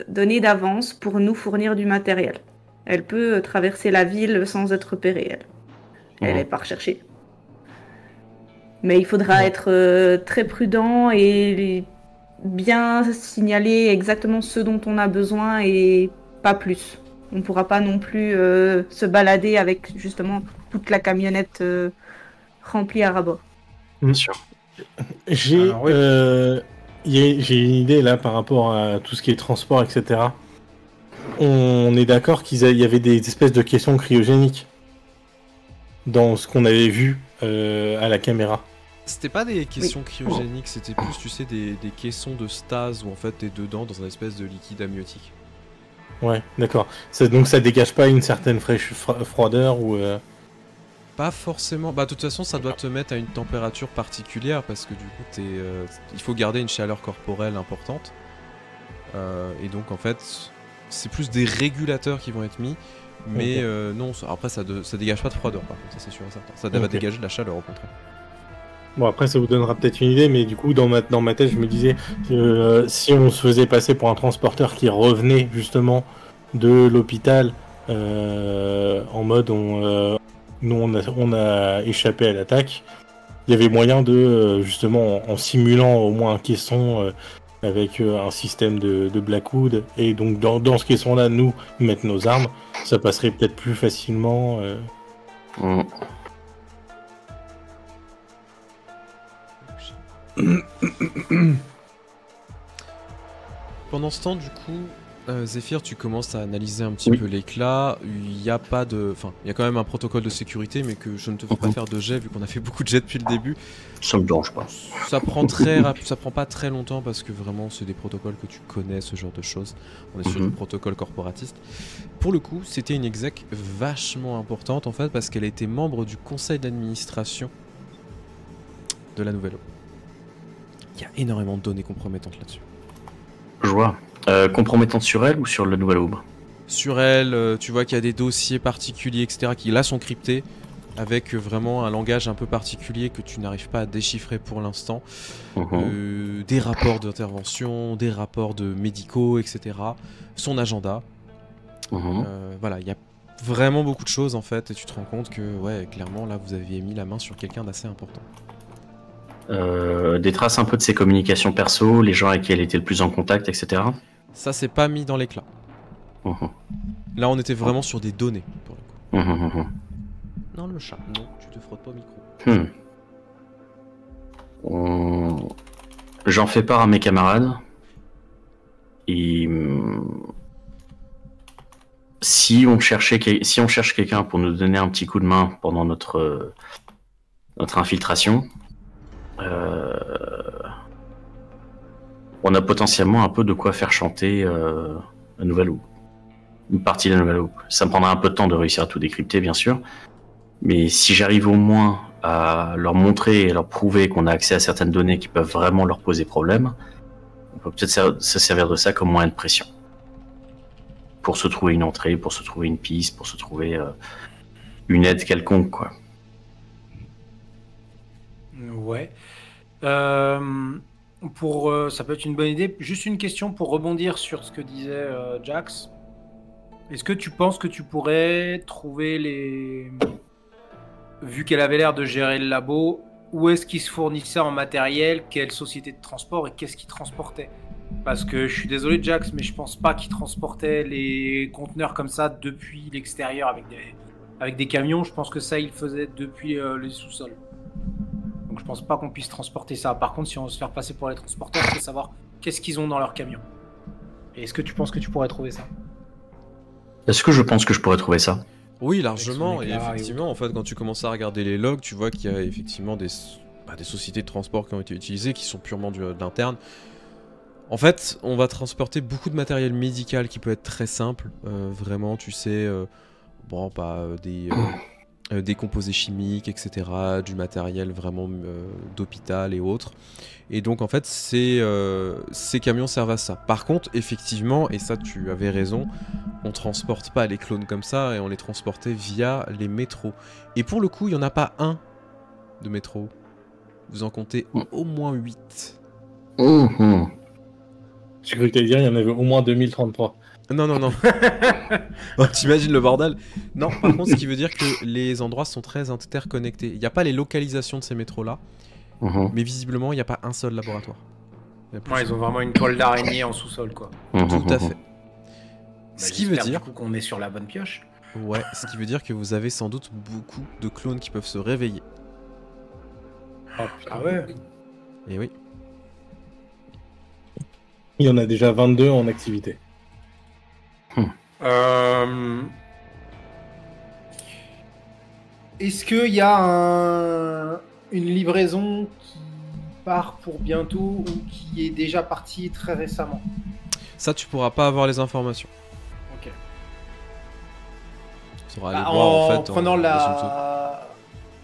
donnée d'avance pour nous fournir du matériel. Elle peut traverser la ville sans être repérée, elle. Elle n'est pas recherchée. Mais il faudra être très prudent et bien signaler exactement ce dont on a besoin et pas plus. On ne pourra pas non plus se balader avec justement toute la camionnette remplie à ras-bord. Bien sûr. J'ai une idée là par rapport à tout ce qui est transport, etc. On est d'accord qu'il y avait des espèces de caissons cryogéniques dans ce qu'on avait vu à la caméra. C'était pas des caissons cryogéniques, c'était plus, tu sais, des caissons de stase où en fait t'es dedans dans un espèce de liquide amniotique. Ouais, d'accord. Donc ça dégage pas une certaine froideur ou... Pas forcément. Bah, de toute façon, ça doit te mettre à une température particulière parce que du coup, il faut garder une chaleur corporelle importante. Et donc, en fait, c'est plus des régulateurs qui vont être mis. Mais non, après, ça dégage pas de froideur, par contre, ça c'est sûr et certain. Ça va dégager de la chaleur, au contraire. Bon, après, ça vous donnera peut-être une idée, mais du coup, dans ma tête, je me disais que si on se faisait passer pour un transporteur qui revenait justement de l'hôpital en mode nous on a échappé à l'attaque, il y avait moyen de justement en simulant au moins un caisson avec un système de Blackwood, et donc dans ce caisson-là, nous mettre nos armes, ça passerait peut-être plus facilement. Pendant ce temps, du coup, Zephyr, tu commences à analyser un petit peu l'éclat. Il y a pas de, enfin, il y a quand même un protocole de sécurité, mais que je ne te fais pas faire de jet vu qu'on a fait beaucoup de jets depuis le début. Ça me dérange pas. Ça prend ça prend pas très longtemps parce que vraiment c'est des protocoles que tu connais, ce genre de choses. On est sur du protocole corporatiste. Pour le coup, c'était une exec vachement importante en fait parce qu'elle était membre du conseil d'administration de la Nouvelle Aube. Il y a énormément de données compromettantes là-dessus. Je vois. Compromettante sur elle ou sur la Nouvelle Aube? Sur elle, tu vois qu'il y a des dossiers particuliers, etc., qui là sont cryptés, avec vraiment un langage un peu particulier que tu n'arrives pas à déchiffrer pour l'instant. Des rapports d'intervention, des rapports de médicaux, etc. Son agenda. Voilà, il y a vraiment beaucoup de choses en fait, et tu te rends compte que, ouais, clairement, là, vous aviez mis la main sur quelqu'un d'assez important. Des traces un peu de ses communications perso, les gens avec qui elle était le plus en contact, etc. Ça, c'est pas mis dans l'éclat. Là, on était vraiment sur des données, pour le coup. Non, le chat, non, tu te frottes pas au micro. J'en fais part à mes camarades. Et si on cherche quelqu'un pour nous donner un petit coup de main pendant notre infiltration, on a potentiellement un peu de quoi faire chanter la Nouvelle Aube. Une partie de la Nouvelle Aube. Ça me prendra un peu de temps de réussir à tout décrypter, bien sûr. Mais si j'arrive au moins à leur montrer et leur prouver qu'on a accès à certaines données qui peuvent vraiment leur poser problème, on peut peut-être se servir de ça comme moyen de pression. Pour se trouver une entrée, pour se trouver une piste, pour se trouver une aide quelconque, quoi. Ouais. Ça peut être une bonne idée. Juste une question pour rebondir sur ce que disait Jax. Est-ce que tu penses que tu pourrais trouver les... Vu qu'elle avait l'air de gérer le labo, où est-ce qu'ils se fournissaient en matériel, quelle société de transport et qu'est-ce qu'ils transportaient? Parce que je suis désolé Jax, mais je pense pas qu'ils transportaient les conteneurs comme ça depuis l'extérieur avec des camions. Je pense que ça, ils le faisaient depuis les sous-sols. Donc je pense pas qu'on puisse transporter ça. Par contre, si on veut se faire passer pour les transporteurs, il faut savoir qu'est-ce qu'ils ont dans leur camion. Et est-ce que tu penses que tu pourrais trouver ça? Est-ce que je pense que je pourrais trouver ça? Oui, largement. Et effectivement, en fait, quand tu commences à regarder les logs, tu vois qu'il y a effectivement des sociétés de transport qui ont été utilisées, qui sont purement d'interne. En fait, on va transporter beaucoup de matériel médical qui peut être très simple. Vraiment, tu sais, des composés chimiques, etc., du matériel vraiment d'hôpital et autres. Et donc en fait, ces camions servent à ça. Par contre, effectivement, et ça tu avais raison, on transporte pas les clones comme ça, et on les transportait via les métros. Et pour le coup, il n'y en a pas un de métro. Vous en comptez au moins 8. J'ai cru que t'allais dire il y en avait au moins 2033. Non. Oh, t'imagines le bordel? Non, par contre, ce qui veut dire que les endroits sont très interconnectés. Il n'y a pas les localisations de ces métros-là, mais visiblement, il n'y a pas un seul laboratoire. Ils ont vraiment une toile d'araignée en sous-sol, quoi. Tout à fait. Ce qui veut dire du coup qu'on est sur la bonne pioche. Ouais, ce qui veut dire que vous avez sans doute beaucoup de clones qui peuvent se réveiller. Ah ouais. Et oui. Il y en a déjà 22 en activité. Est-ce qu'il y a une livraison qui part pour bientôt ou qui est déjà partie très récemment? Ça, tu pourras pas avoir les informations. Ok. Tu sauras aller Bah, voir en en fait. prenant dans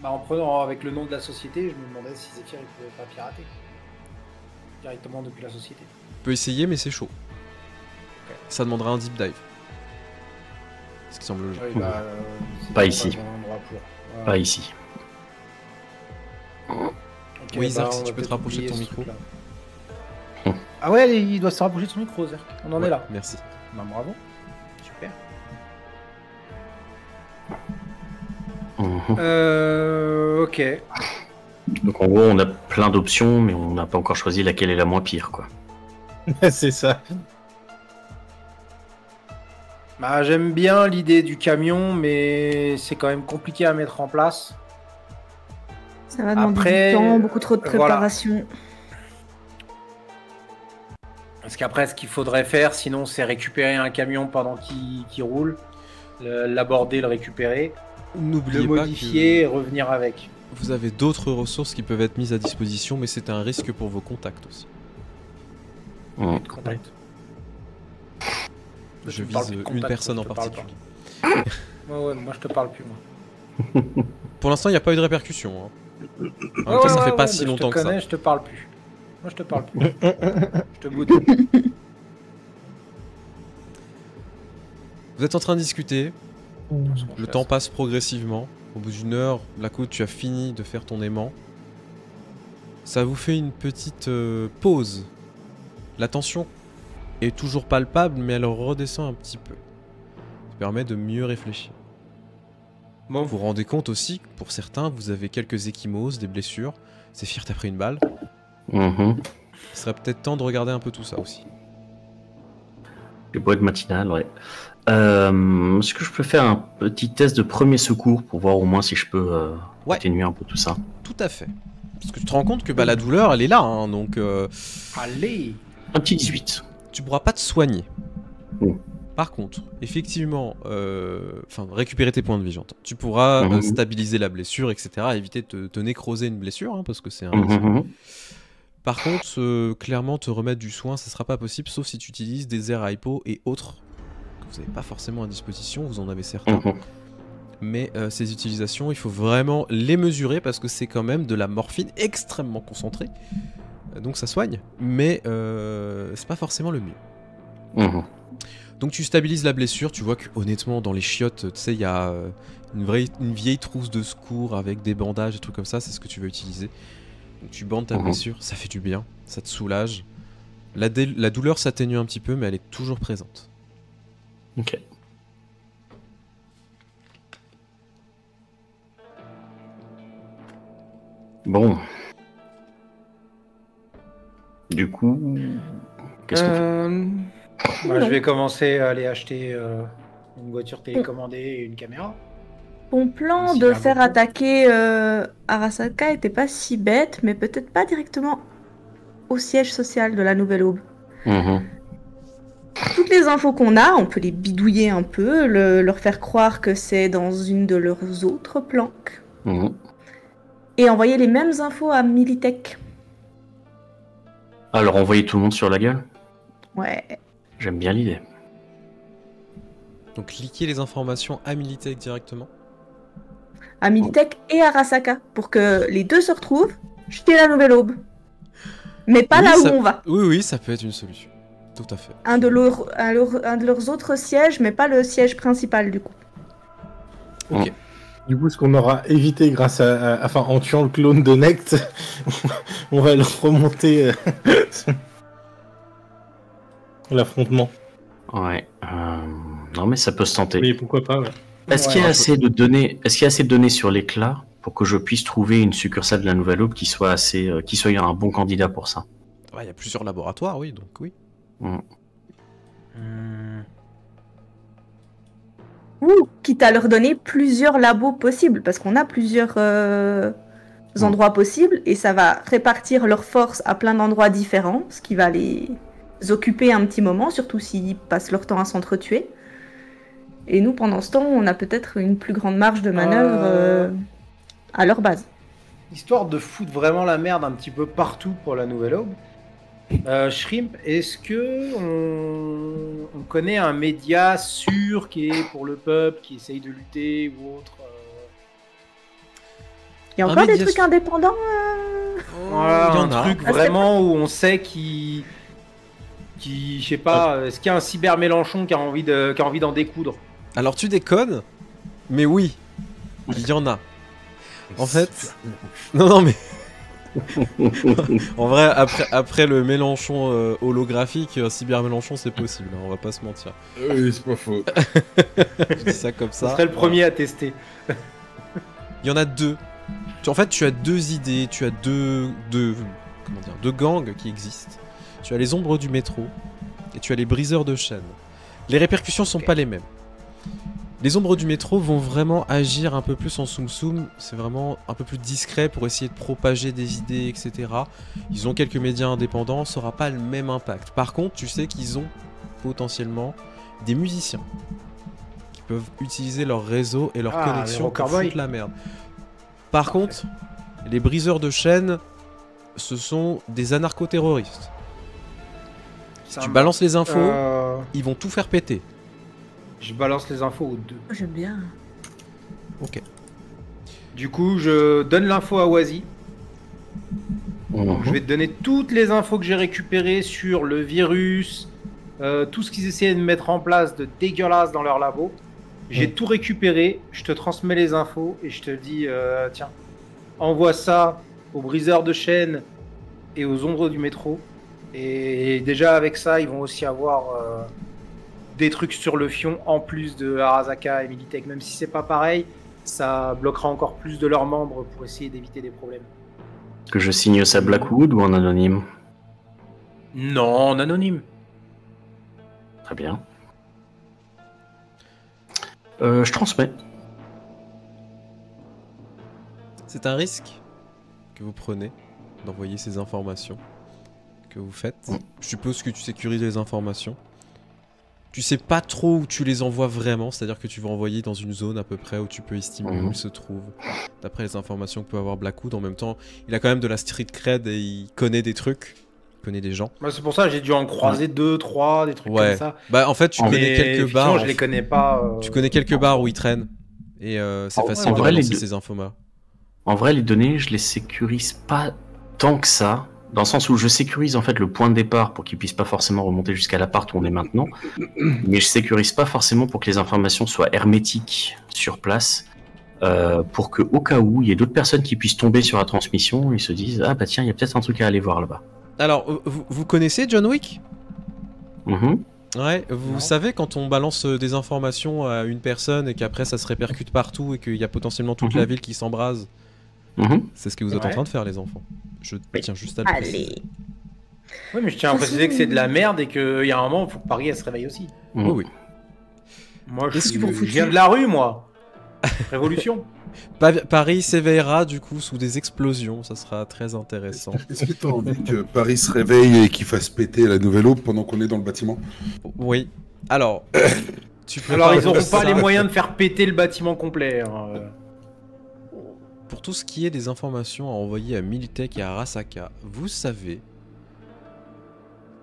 en prenant avec le nom de la société, je me demandais si Zephyr il pouvait pas pirater directement depuis la société. Tu peux essayer, mais c'est chaud. Ok. Ça demandera un deep dive. Ce qui semble logique. Oui, bah, c'est Pas ici. le bon endroit pour. Voilà. Pas ici. Ok, Oui, Zerk, on si va tu peux te peut-être rapprocher de oublier ton ce micro. truc-là. Ah ouais, il doit se rapprocher de son micro, Zerk. On en Ouais, est là. Merci. Bah bravo. Super. Ok. Donc en gros, on a plein d'options, mais on n'a pas encore choisi laquelle est la moins pire, quoi. C'est ça. Bah j'aime bien l'idée du camion, mais c'est quand même compliqué à mettre en place. Ça va demander Après, du temps, beaucoup trop de voilà. préparation. Parce qu'après, ce qu'il faudrait faire, sinon, c'est récupérer un camion pendant qu'il roule, l'aborder, le récupérer, N'oubliez le pas modifier et que revenir avec. vous avez d'autres ressources qui peuvent être mises à disposition, mais c'est un risque pour vos contacts aussi. Mm. De contact. Je Tu me parles vise plus de une contact, personne en je te parle particulier. pas. Ouais, moi je te parle plus, moi. Pour l'instant, il n'y a pas eu de répercussions. Hein. En même temps, ça fait pas si longtemps que Je te connais, ça. je te parle plus. Moi je te parle plus. Je te boude. Vous êtes en train de discuter. Le temps passe progressivement. Au bout d'une heure, Blackwood, tu as fini de faire ton aimant. Ça vous fait une petite pause. La tension est toujours palpable, mais elle redescend un petit peu. Ça permet de mieux réfléchir. Bon. Vous vous rendez compte aussi que pour certains, vous avez quelques échymoses, des blessures. Zephyr, t'as pris une balle. Mhm. Il serait peut-être temps de regarder un peu tout ça aussi. Les boîtes matinales, ouais. Est-ce que je peux faire un petit test de premier secours pour voir au moins si je peux Ouais. atténuer un peu tout ça? Tout à fait. Parce que tu te rends compte que bah, la douleur, elle est là, hein, donc Allez. Un petit 18. tu pourras pas te soigner. Mm. Par contre, effectivement, récupérer tes points de vie, j'entends. Tu pourras Mhm. stabiliser la blessure, etc. Éviter de te nécroser une blessure, hein, parce que c'est un Mhm, risque. mhm. Par contre, clairement, te remettre du soin, ça sera pas possible, sauf si tu utilises des airs hypo et autres que vous n'avez pas forcément à disposition, vous en avez certains. Mhm. Mais ces utilisations, il faut vraiment les mesurer parce que c'est quand même de la morphine extrêmement concentrée. Donc ça soigne, mais c'est pas forcément le mieux. Mhm. Donc tu stabilises la blessure, tu vois que honnêtement dans les chiottes, tu sais, il y a une vieille trousse de secours avec des bandages, des trucs comme ça, c'est ce que tu veux utiliser. Donc tu bandes ta Mhm. blessure, ça fait du bien, ça te soulage. La douleur s'atténue un petit peu, mais elle est toujours présente. Ok. Bon. Du coup, qu'est-ce qu'on fait? Bah, je vais commencer à aller acheter une voiture télécommandée et une caméra. Ton plan S'il y de a faire beaucoup. attaquer Arasaka était pas si bête, mais peut-être pas directement au siège social de la Nouvelle Aube. Mhm. Toutes les infos qu'on a, on peut les bidouiller un peu, leur faire croire que c'est dans une de leurs autres planques, Mhm. et envoyer les mêmes infos à Militech. Alors envoyer tout le monde sur la gueule? Ouais. J'aime bien l'idée. Donc cliquez les informations à Militech directement. À Militech et Arasaka, pour que les deux se retrouvent chez la Nouvelle Aube. Mais pas Oui, là où ça- on va. Oui, ça peut être une solution. Tout à fait. Un de leurs autres sièges, mais pas le siège principal du coup. Ok. Du coup, ce qu'on aura évité grâce enfin, en tuant le clone de Nect, on va le remonter l'affrontement. Ouais. Non mais ça peut se tenter. Mais pourquoi pas, ouais. Est-ce qu'il y a assez de données? Est-ce qu'il y a assez de données sur l'éclat pour que je puisse trouver une succursale de la Nouvelle Aube qui soit qui soit un bon candidat pour ça? Ouais, il y a plusieurs laboratoires, oui, donc oui. Ou quitte à leur donner plusieurs labos possibles, parce qu'on a plusieurs endroits possibles, et ça va répartir leurs forces à plein d'endroits différents, ce qui va les occuper un petit moment, surtout s'ils passent leur temps à s'entretuer. Et nous, pendant ce temps, on a peut-être une plus grande marge de manœuvre à leur base. Histoire de foutre vraiment la merde un petit peu partout pour la Nouvelle Aube. Shrimp, est-ce que on connaît un média sûr qui est pour le peuple, qui essaye de lutter ou autre Il y a encore des trucs indépendants Voilà, il y un en a. truc vraiment où on sait qui je sais pas, est-ce qu'il y a un cyber Mélenchon qui a envie d'en découdre? Alors tu déconnes, mais oui, il y en a. En fait, non mais en vrai après le Mélenchon holographique, cyber Mélenchon c'est possible, hein, on va pas se mentir. Oui, c'est pas faux. Je dis ça comme Ça ça. serait le premier à tester. Il y en a deux. En fait, tu as deux idées, tu as deux gangs qui existent. Tu as les ombres du métro et tu as les briseurs de chaînes. Les répercussions sont pas les mêmes. Les ombres du métro vont vraiment agir un peu plus en soum-soum, c'est vraiment un peu plus discret pour essayer de propager des idées, etc. Ils ont quelques médias indépendants, ça aura pas le même impact. Par contre, tu sais qu'ils ont potentiellement des musiciens qui peuvent utiliser leur réseau et leur connexion pour foutre la merde. Par contre, les briseurs de chaînes, ce sont des anarcho-terroristes. Si tu balances les infos, ils vont tout faire péter. Je balance les infos aux deux. J'aime bien. Ok. Du coup, je donne l'info à Wazi. Je vais te donner toutes les infos que j'ai récupérées sur le virus, tout ce qu'ils essayaient de mettre en place de dégueulasse dans leur labo. J'ai tout récupéré, je te transmets les infos et je te dis, tiens, envoie ça aux briseurs de chaînes et aux ombres du métro. Et déjà avec ça, ils vont aussi avoir des trucs sur le fion en plus de Arasaka et Militech. Même si c'est pas pareil, ça bloquera encore plus de leurs membres pour essayer d'éviter des problèmes. Que je signe ça Blackwood ou en anonyme? Non, en anonyme. Très bien. Je transmets. C'est un risque que vous prenez d'envoyer ces informations que vous faites. Je suppose que tu sécurises les informations. Tu sais pas trop où tu les envoies vraiment, c'est-à-dire que tu vas envoyer dans une zone à peu près où tu peux estimer où ils se trouvent. D'après les informations que peut avoir Blackwood, en même temps, il a quand même de la street cred et il connaît des trucs, il connaît des gens. Bah, c'est pour ça que j'ai dû en croiser 2, 3, des trucs comme ça. Bah en fait, tu connais quelques bars. Je les connais pas. Tu connais quelques bars où ils traînent et c'est facile de balancer ces infos-là. En vrai, les données, je les sécurise pas tant que ça. Dans le sens où je sécurise en fait le point de départ pour qu'ils puissent pas forcément remonter jusqu'à l'appart où on est maintenant, mais je sécurise pas forcément pour que les informations soient hermétiques sur place, pour que au cas où il y ait d'autres personnes qui puissent tomber sur la transmission et se disent ah bah tiens il y a peut-être un truc à aller voir là-bas. Alors vous connaissez John Wick? Ouais, vous Non. savez quand on balance des informations à une personne et qu'après ça se répercute partout et qu'il y a potentiellement toute la ville qui s'embrase. C'est ce que vous êtes en train de faire les enfants. Je tiens juste à le préciser. Allez. Oui, mais je tiens à préciser que c'est de la merde et qu'il y a un moment, il faut que Paris elle se réveille aussi. Oui. Moi, je Est-ce que vous viens de la rue, moi. Révolution. Paris s'éveillera du coup sous des explosions, ça sera très intéressant. Est-ce que tu as envie que Paris se réveille et qu'il fasse péter la Nouvelle Aube pendant qu'on est dans le bâtiment? Oui. Alors, Alors ils n'auront pas les moyens de faire péter le bâtiment complet. Hein. Pour tout ce qui est des informations à envoyer à Militech et à Arasaka, vous savez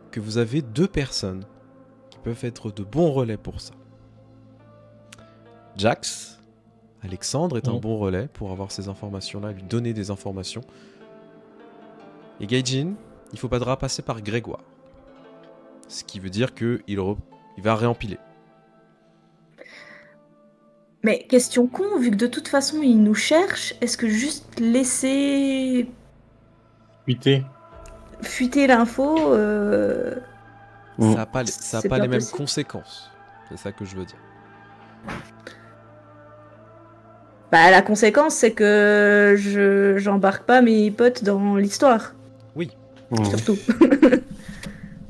que vous avez 2 personnes qui peuvent être de bons relais pour ça. Jax, Alexandre est un bon relais pour avoir ces informations-là, lui donner des informations. Et Gaijin, il faudra passer par Grégoire. Ce qui veut dire qu'il va réempiler. Mais question con, vu que de toute façon ils nous cherchent, est-ce que juste laisser fuiter l'info Ça n'a pas, c'est pas pas les mêmes possible. conséquences. C'est ça que je veux dire. Bah la conséquence c'est que j'embarque pas mes potes dans l'histoire. Oui. Surtout.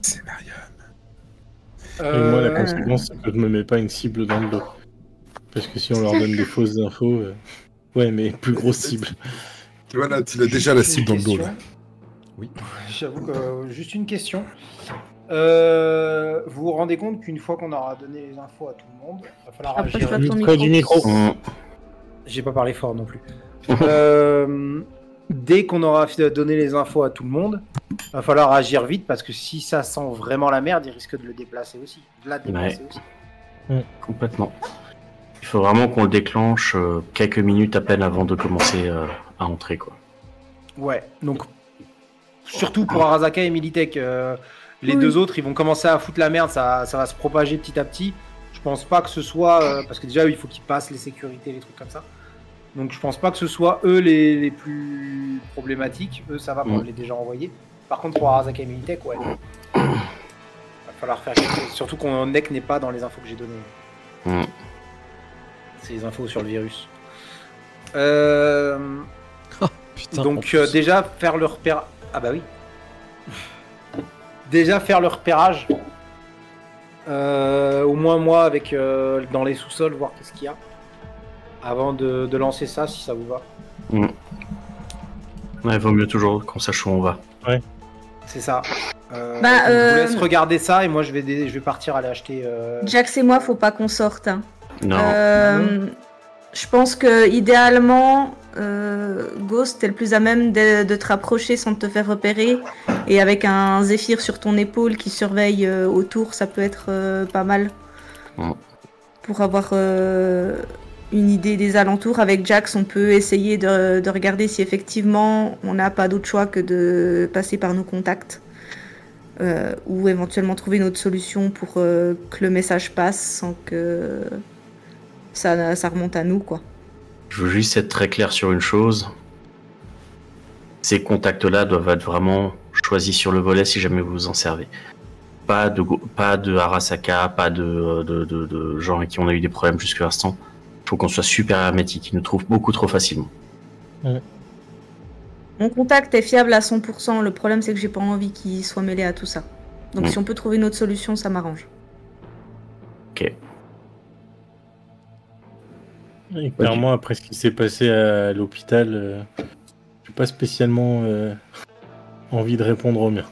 C'est Marianne. Et moi, la conséquence, c'est que je me mets pas une cible dans le dos. Parce que si on leur donne des fausses infos, ouais, mais plus grosse cible. Tu vois là, tu as déjà la cible dans le dos là. Oui. J'avoue que juste une question. Vous vous rendez compte qu'une fois qu'on aura donné les infos à tout le monde, il va falloir Rapproche-toi agir. de ton Près du micro. J'ai pas parlé fort non plus. Dès qu'on aura donné les infos à tout le monde, il va falloir agir vite parce que si ça sent vraiment la merde, il risque de le déplacer aussi. De la déplacer aussi. Complètement. Il faut vraiment qu'on le déclenche quelques minutes à peine avant de commencer à entrer, quoi. Ouais, donc surtout pour Arasaka et Militech, les Oui. deux autres ils vont commencer à foutre la merde, ça va se propager petit à petit. Je pense pas que ce soit parce que déjà il faut qu'ils passent les sécurités, les trucs comme ça. Donc je pense pas que ce soit eux les plus problématiques. Eux ça va, moi je l'ai déjà envoyé. Par contre pour Arasaka et Militech, ouais. Va falloir faire quelque chose. Surtout qu'on NEC n'est pas dans les infos que j'ai données. C'est les infos sur le virus. Putain, en Donc plus. déjà faire le repérage. Ah bah oui. Déjà faire le repérage. Au moins moi avec dans les sous-sols voir qu'est-ce qu'il y a. Avant de lancer ça si ça vous va. Ouais, vaut mieux toujours qu'on sache où on va. C'est ça. Bah, donc je vous laisse regarder ça et moi je vais partir aller acheter. Jax et moi, faut pas qu'on sorte. Hein. Non. Je pense que idéalement, Ghost est le plus à même de te rapprocher sans te faire repérer. Et avec un Zéphyr sur ton épaule qui surveille autour, ça peut être pas mal. Pour avoir une idée des alentours. Avec Jax, on peut essayer de regarder si effectivement on n'a pas d'autre choix que de passer par nos contacts. Ou éventuellement trouver une autre solution pour que le message passe sans que ça remonte à nous, quoi. Je veux juste être très clair sur une chose. Ces contacts-là doivent être vraiment choisis sur le volet si jamais vous vous en servez. Pas de Arasaka, pas de gens avec qui on a eu des problèmes jusqu'à l'instant. Il faut qu'on soit super hermétique. Ils nous trouvent beaucoup trop facilement. Mon contact est fiable à 100%. Le problème, c'est que j'ai pas envie qu'il soit mêlé à tout ça. Donc si on peut trouver une autre solution, ça m'arrange. Ok. Et clairement, après ce qui s'est passé à l'hôpital, j'ai pas spécialement envie de répondre au mien.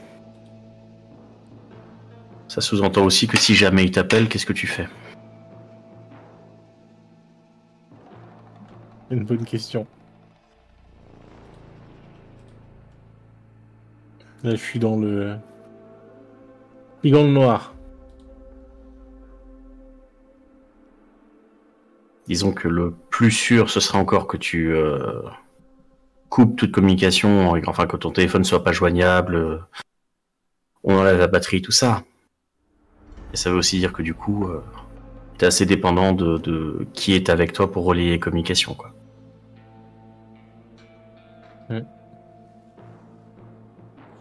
Ça sous-entend aussi que si jamais ils t'appellent, qu'est-ce que tu fais? Une bonne question. Là, je suis dans le noir. Disons que le plus sûr, ce serait encore que tu coupes toute communication, enfin que ton téléphone soit pas joignable, on enlève la batterie, tout ça. Et ça veut aussi dire que du coup, t'es assez dépendant de qui est avec toi pour relayer les communications, quoi.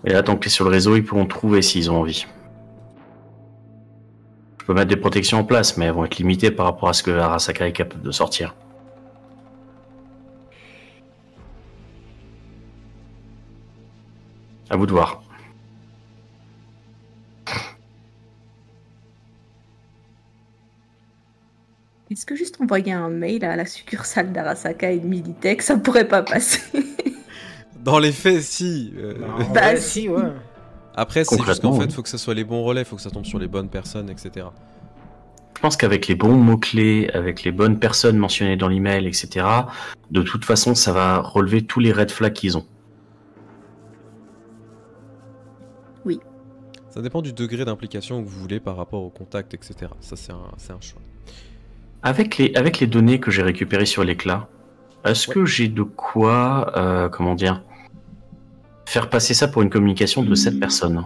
Et là, tant que t'es sur le réseau, ils pourront te trouver s'ils ont envie. Je peux mettre des protections en place, mais elles vont être limitées par rapport à ce que Arasaka est capable de sortir. À vous de voir. Est-ce que juste envoyer un mail à la succursale d'Arasaka et de Militech, ça pourrait pas passer? Dans les faits, si. En Bah, vrai, si. si, ouais. Après, c'est juste Concrètement, qu'en fait, oui. faut que ça soit les bons relais, faut que ça tombe sur les bonnes personnes, etc. Je pense qu'avec les bons mots-clés, avec les bonnes personnes mentionnées dans l'email, etc., de toute façon, ça va relever tous les red flags qu'ils ont. Ça dépend du degré d'implication que vous voulez par rapport au contact, etc. Ça, c'est un choix. Avec les données que j'ai récupérées sur l'éclat, est-ce que j'ai de quoi, faire passer ça pour une communication de cette personne?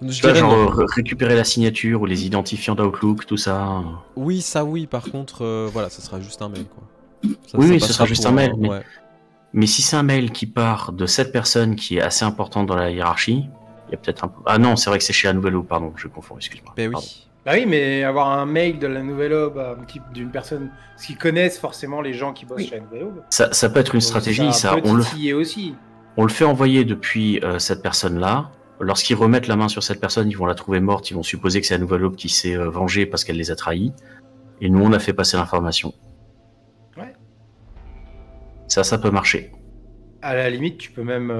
Je Tu vois, dirais non. genre récupérer la signature ou les identifiants d'Outlook, tout ça. Oui, ça oui, par contre, voilà, ça sera juste un mail, quoi. Oui, ça ce sera juste un mail, mais- ouais. Mais si c'est un mail qui part de cette personne qui est assez importante dans la hiérarchie, il y a peut-être un peu... Ah non, c'est vrai que c'est chez la Nouvelle Eau, pardon, je confonds, excuse-moi. Ben Pardon. oui. Bah oui, mais avoir un mail de la Nouvelle Aube, un type d'une personne, parce qu'ils connaissent forcément les gens qui bossent Oui. chez la Nouvelle Aube. Ça peut être une stratégie, ça. peut titiller aussi. On le fait envoyer depuis cette personne-là. Lorsqu'ils remettent la main sur cette personne, ils vont la trouver morte, ils vont supposer que c'est la Nouvelle Aube qui s'est vengée parce qu'elle les a trahis. Et nous, on a fait passer l'information. Ouais. Ça peut marcher. À la limite, tu peux même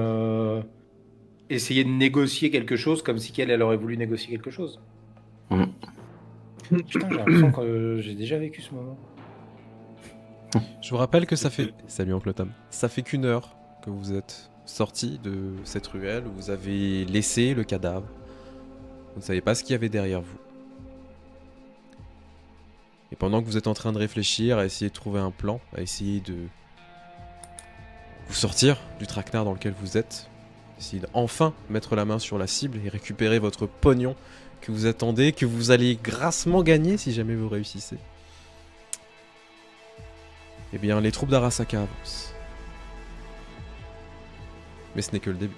essayer de négocier quelque chose comme si elle aurait voulu négocier quelque chose. Putain, j'ai l'impression que j'ai déjà vécu ce moment. Je vous rappelle que ça fait... Salut Oncle Tom. Ça fait qu'1 heure que vous êtes sorti de cette ruelle où vous avez laissé le cadavre. Vous ne savez pas ce qu'il y avait derrière vous. Et pendant que vous êtes en train de réfléchir, à essayer de trouver un plan, à essayer de vous sortir du traquenard dans lequel vous êtes, essayer d'enfin mettre la main sur la cible et récupérer votre pognon que vous attendez, que vous allez grassement gagner si jamais vous réussissez. Eh bien, les troupes d'Arasaka avancent. Mais ce n'est que le début.